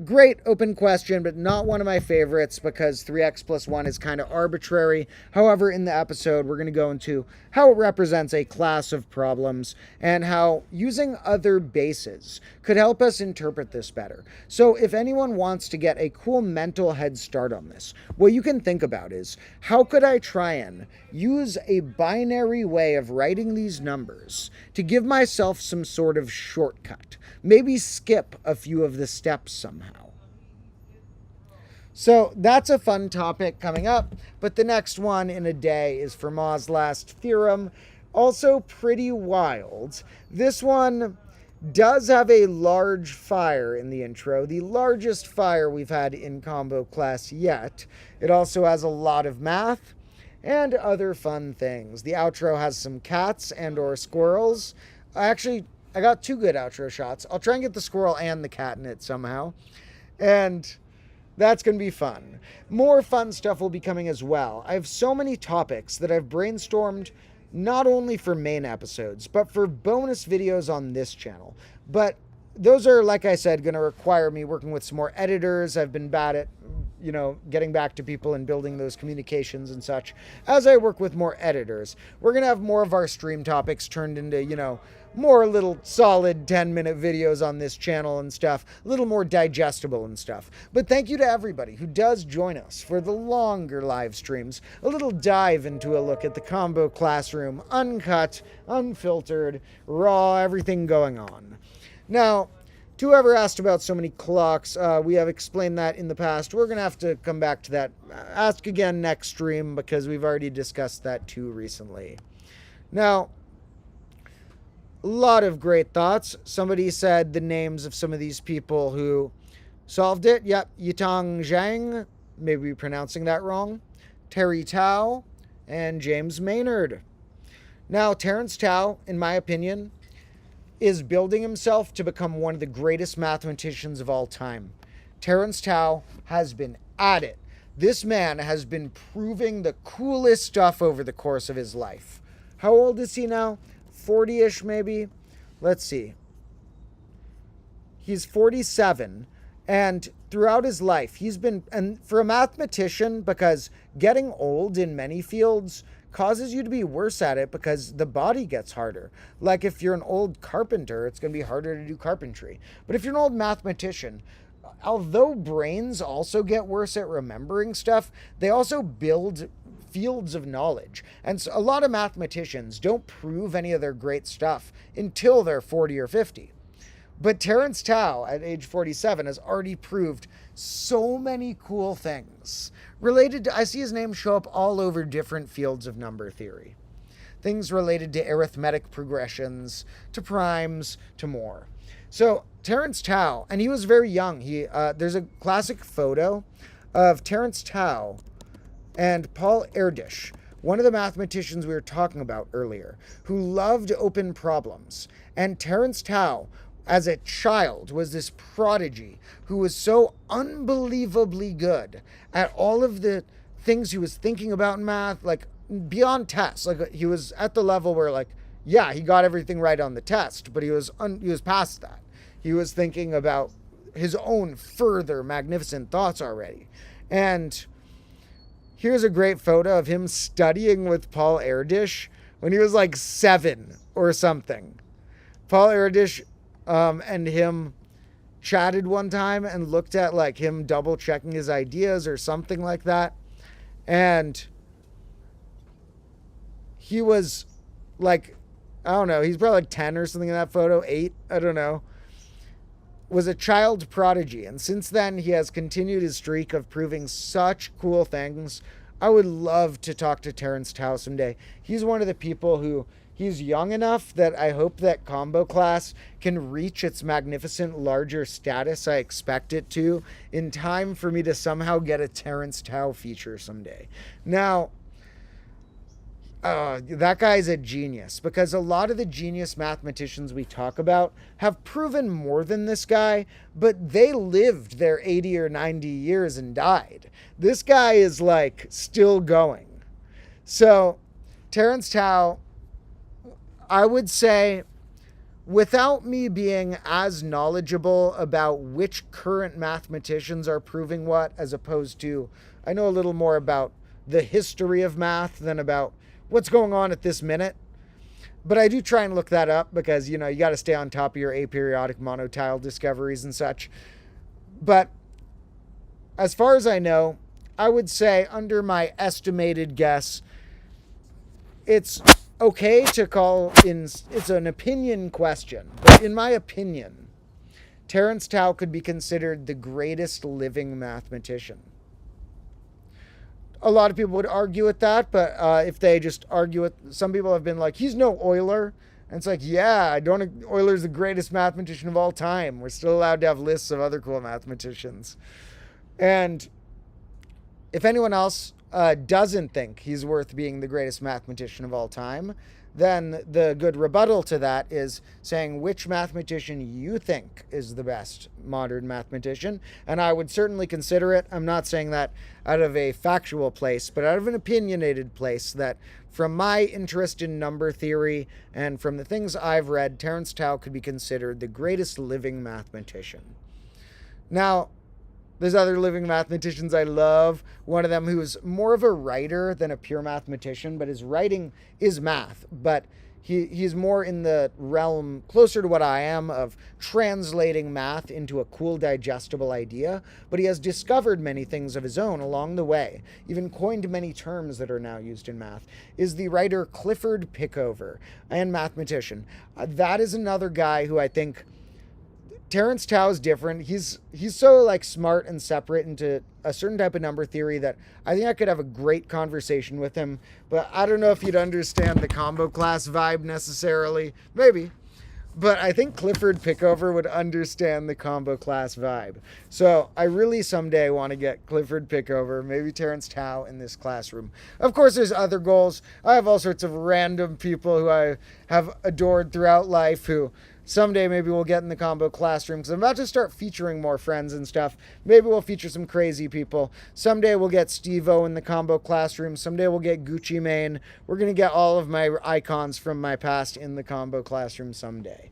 great open question, but not one of my favorites because 3x plus 1 is kind of arbitrary. However, in the episode, we're going to go into how it represents a class of problems and how using other bases could help us interpret this better. So if anyone wants to get a cool mental head start on this, what you can think about is, how could I try and use a binary way of writing these numbers to give myself some sort of shortcut? Maybe skip a few of the steps somehow. So that's a fun topic coming up, but the next one in a day is Fermat's last theorem. Also pretty wild. This one does have a large fire in the intro, the largest fire we've had in combo class yet. It also has a lot of math and other fun things. The outro has some cats and or squirrels. I got 2 good outro shots. I'll try and get the squirrel and the cat in it somehow. And that's going to be fun. More fun stuff will be coming as well. I have so many topics that I've brainstormed not only for main episodes, but for bonus videos on this channel. But those are, like I said, going to require me working with some more editors. I've been bad at, getting back to people and building those communications and such. As I work with more editors, we're going to have more of our stream topics turned into, more little solid 10-minute videos on this channel and stuff, a little more digestible and stuff. But thank you to everybody who does join us for the longer live streams, a little dive into a look at the combo classroom, uncut, unfiltered, raw, everything going on. Now, to whoever asked about so many clocks, we have explained that in the past. We're going to have to come back to that. Ask again next stream because we've already discussed that too recently. Now, a lot of great thoughts. Somebody said the names of some of these people who solved it. Yep, Yitang Zhang, maybe pronouncing that wrong, Terry Tao, and James Maynard. Now, Terence Tao, in my opinion, is building himself to become one of the greatest mathematicians of all time. Terence Tao has been at it. This man has been proving the coolest stuff over the course of his life. How old is he now? 40-ish maybe? Let's see. He's 47, and throughout his life, he's been, and for a mathematician, because getting old in many fields causes you to be worse at it because the body gets harder. Like if you're an old carpenter, it's going to be harder to do carpentry. But if you're an old mathematician, although brains also get worse at remembering stuff, they also build fields of knowledge. And so a lot of mathematicians don't prove any of their great stuff until they're 40 or 50. But Terence Tao, at age 47, has already proved so many cool things related to, I see his name show up all over different fields of number theory. Things related to arithmetic progressions, to primes, to more. So Terence Tao, and he was very young. There's a classic photo of Terence Tao and Paul Erdős, one of the mathematicians we were talking about earlier, who loved open problems. And Terence Tao, as a child, was this prodigy who was so unbelievably good at all of the things he was thinking about in math, like beyond tests. Like he was at the level where, like, yeah, he got everything right on the test, but he was past that. He was thinking about his own further magnificent thoughts already. And here's a great photo of him studying with Paul Erdős when he was like 7 or something. Paul Erdős and him chatted one time and looked at like him double checking his ideas or something like that. And he was like, I don't know, he's probably like 10 or something in that photo, 8, I don't know, was a child prodigy. And since then, he has continued his streak of proving such cool things. I would love to talk to Terence Tao someday. He's one of the people who, he's young enough that I hope that combo class can reach its magnificent larger status I expect it to in time for me to somehow get a Terence Tao feature someday. Now, that guy's a genius, because a lot of the genius mathematicians we talk about have proven more than this guy, but they lived their 80 or 90 years and died. This guy is like still going. So Terence Tao, I would say, without me being as knowledgeable about which current mathematicians are proving what, as opposed to, I know a little more about the history of math than about what's going on at this minute. But I do try and look that up because, you got to stay on top of your aperiodic monotile discoveries and such. But as far as I know, I would say, under my estimated guess, it's okay to call in, it's an opinion question, but in my opinion, Terence Tao could be considered the greatest living mathematician. A lot of people would argue with that, but if they just argue it, some people have been like, he's no Euler. And it's like, yeah, Euler's the greatest mathematician of all time. We're still allowed to have lists of other cool mathematicians. And if anyone else doesn't think he's worth being the greatest mathematician of all time, then the good rebuttal to that is saying which mathematician you think is the best modern mathematician. And I would certainly consider it. I'm not saying that out of a factual place, but out of an opinionated place, that from my interest in number theory and from the things I've read, Terence Tao could be considered the greatest living mathematician. Now, there's other living mathematicians I love. One of them who's more of a writer than a pure mathematician, but his writing is math. But he's more in the realm closer to what I am of translating math into a cool, digestible idea. But he has discovered many things of his own along the way, even coined many terms that are now used in math, is the writer Clifford Pickover, and mathematician. That is another guy who I think... Terence Tao is different. He's so like smart and separate into a certain type of number theory that I think I could have a great conversation with him. But I don't know if you'd understand the combo class vibe necessarily. Maybe. But I think Clifford Pickover would understand the combo class vibe. So I really someday want to get Clifford Pickover, maybe Terence Tao in this classroom. Of course, there's other goals. I have all sorts of random people who I have adored throughout life who... someday maybe we'll get in the combo classroom, because I'm about to start featuring more friends and stuff. Maybe we'll feature some crazy people. Someday we'll get Steve-O in the combo classroom. Someday we'll get Gucci Mane. We're going to get all of my icons from my past in the combo classroom someday.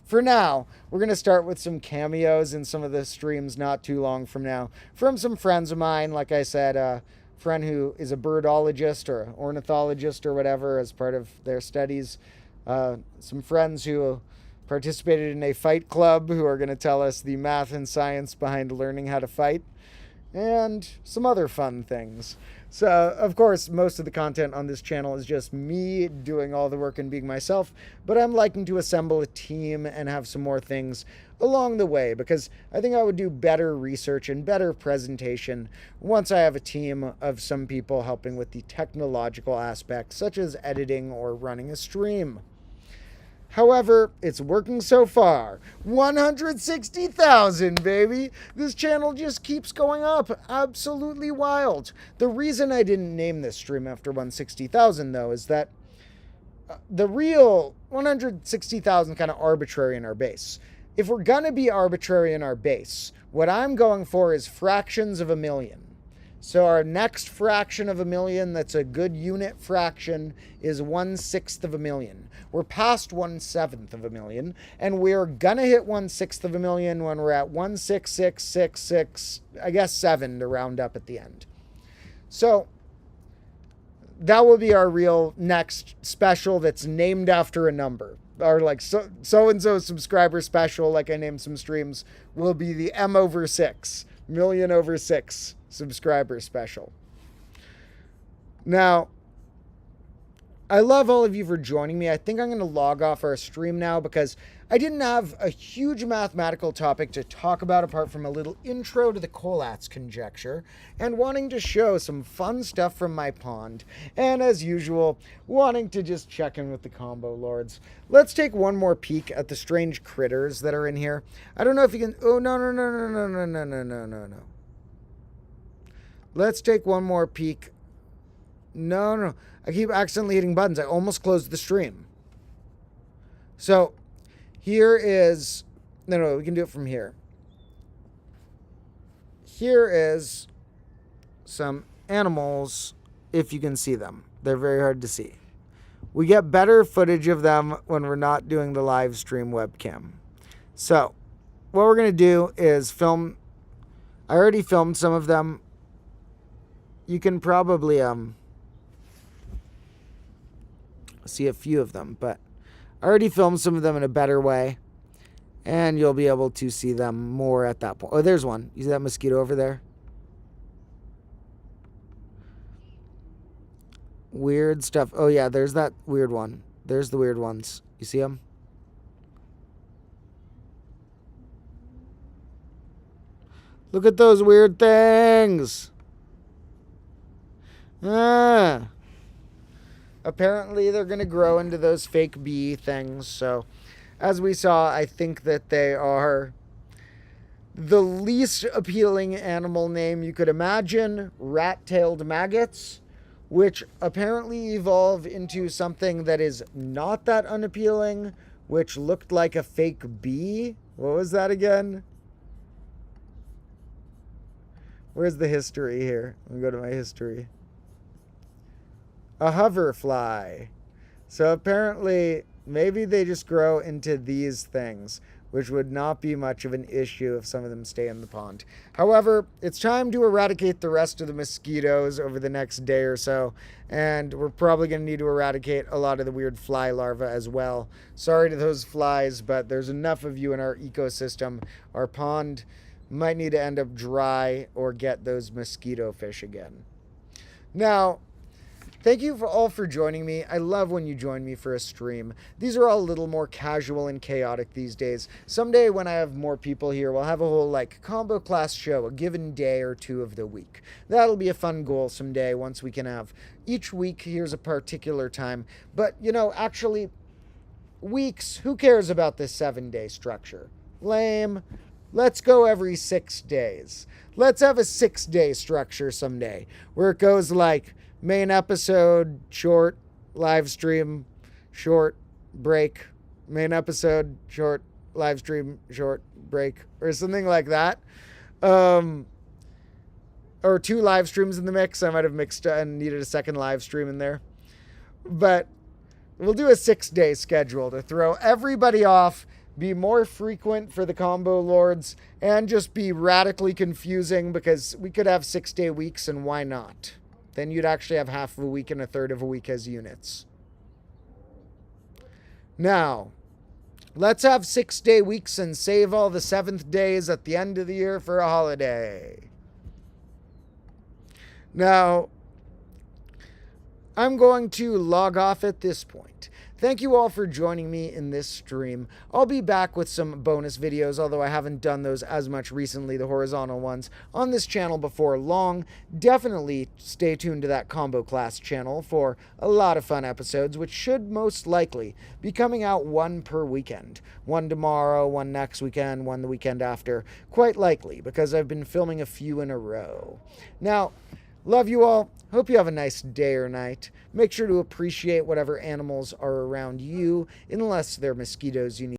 For now, we're going to start with some cameos in some of the streams not too long from now from some friends of mine. Like I said, a friend who is a birdologist or an ornithologist or whatever as part of their studies. Some friends who... participated in a fight club who are going to tell us the math and science behind learning how to fight, and some other fun things. So, of course, most of the content on this channel is just me doing all the work and being myself, but I'm liking to assemble a team and have some more things along the way, because I think I would do better research and better presentation once I have a team of some people helping with the technological aspects, such as editing or running a stream. However, it's working so far. 160,000, baby! This channel just keeps going up. Absolutely wild. The reason I didn't name this stream after 160,000, though, is that the real 160,000 kind of arbitrary in our base. If we're going to be arbitrary in our base, what I'm going for is fractions of a million. So our next fraction of a million that's a good unit fraction is 1/6 of a million. We're past 1/7 of a million, and we're gonna hit 1/6 of a million when we're at 16666, I guess 7 to round up at the end. So that will be our real next special that's named after a number. Our like so-and-so subscriber special, like I named some streams, will be the M/6, million/6 subscriber special. Now, I love all of you for joining me. I think I'm going to log off our stream now because I didn't have a huge mathematical topic to talk about apart from a little intro to the Collatz conjecture and wanting to show some fun stuff from my pond. And as usual, wanting to just check in with the combo lords. Let's take one more peek at the strange critters that are in here. I don't know if you can... Oh, no. Let's take one more peek. No. I keep accidentally hitting buttons. I almost closed the stream. So, here is... No, we can do it from here. Here is some animals, if you can see them. They're very hard to see. We get better footage of them when we're not doing the live stream webcam. So, what we're going to do is film... I already filmed some of them. You can probably see a few of them, but I already filmed some of them in a better way, and you'll be able to see them more at that point. Oh, there's one. You see that mosquito over there? Weird stuff. Oh, yeah, there's that weird one. There's the weird ones. You see them? Look at those weird things. Apparently they're going to grow into those fake bee things. So, as we saw, I think that they are the least appealing animal name you could imagine. Rat-tailed maggots. which apparently evolve into something that is not that unappealing, which looked like a fake bee. What was that again? Where's the history here? Let me go to my history. A hoverfly. So apparently, maybe they just grow into these things, which would not be much of an issue if some of them stay in the pond. However, it's time to eradicate the rest of the mosquitoes over the next day or so, and we're probably going to need to eradicate a lot of the weird fly larvae as well. Sorry to those flies, but there's enough of you in our ecosystem. Our pond might need to end up dry or get those mosquito fish again. Now, thank you all for joining me. I love when you join me for a stream. These are all a little more casual and chaotic these days. Someday when I have more people here, we'll have a whole combo class show, a given day or two of the week. That'll be a fun goal someday once we can have each week here's a particular time. But, actually, weeks, who cares about this 7-day structure? Lame. Let's go every 6 days. Let's have a 6-day structure someday where it goes main episode, short, live stream, short, break, main episode, short, live stream, short, break, or something like that. Or 2 live streams in the mix. I might have mixed and needed a second live stream in there. But we'll do a 6-day schedule to throw everybody off, be more frequent for the combo lords, and just be radically confusing because we could have 6-day weeks, and why not? Then you'd actually have half of a week and a third of a week as units. Now, let's have 6-day weeks and save all the 7th days at the end of the year for a holiday. Now, I'm going to log off at this point. Thank you all for joining me in this stream. I'll be back with some bonus videos, although I haven't done those as much recently, the horizontal ones, on this channel before long. Definitely stay tuned to that combo class channel for a lot of fun episodes, which should most likely be coming out 1 per weekend. 1 tomorrow, 1 next weekend, 1 the weekend after. Quite likely, because I've been filming a few in a row. Now, love you all. Hope you have a nice day or night. Make sure to appreciate whatever animals are around you, unless they're mosquitoes you need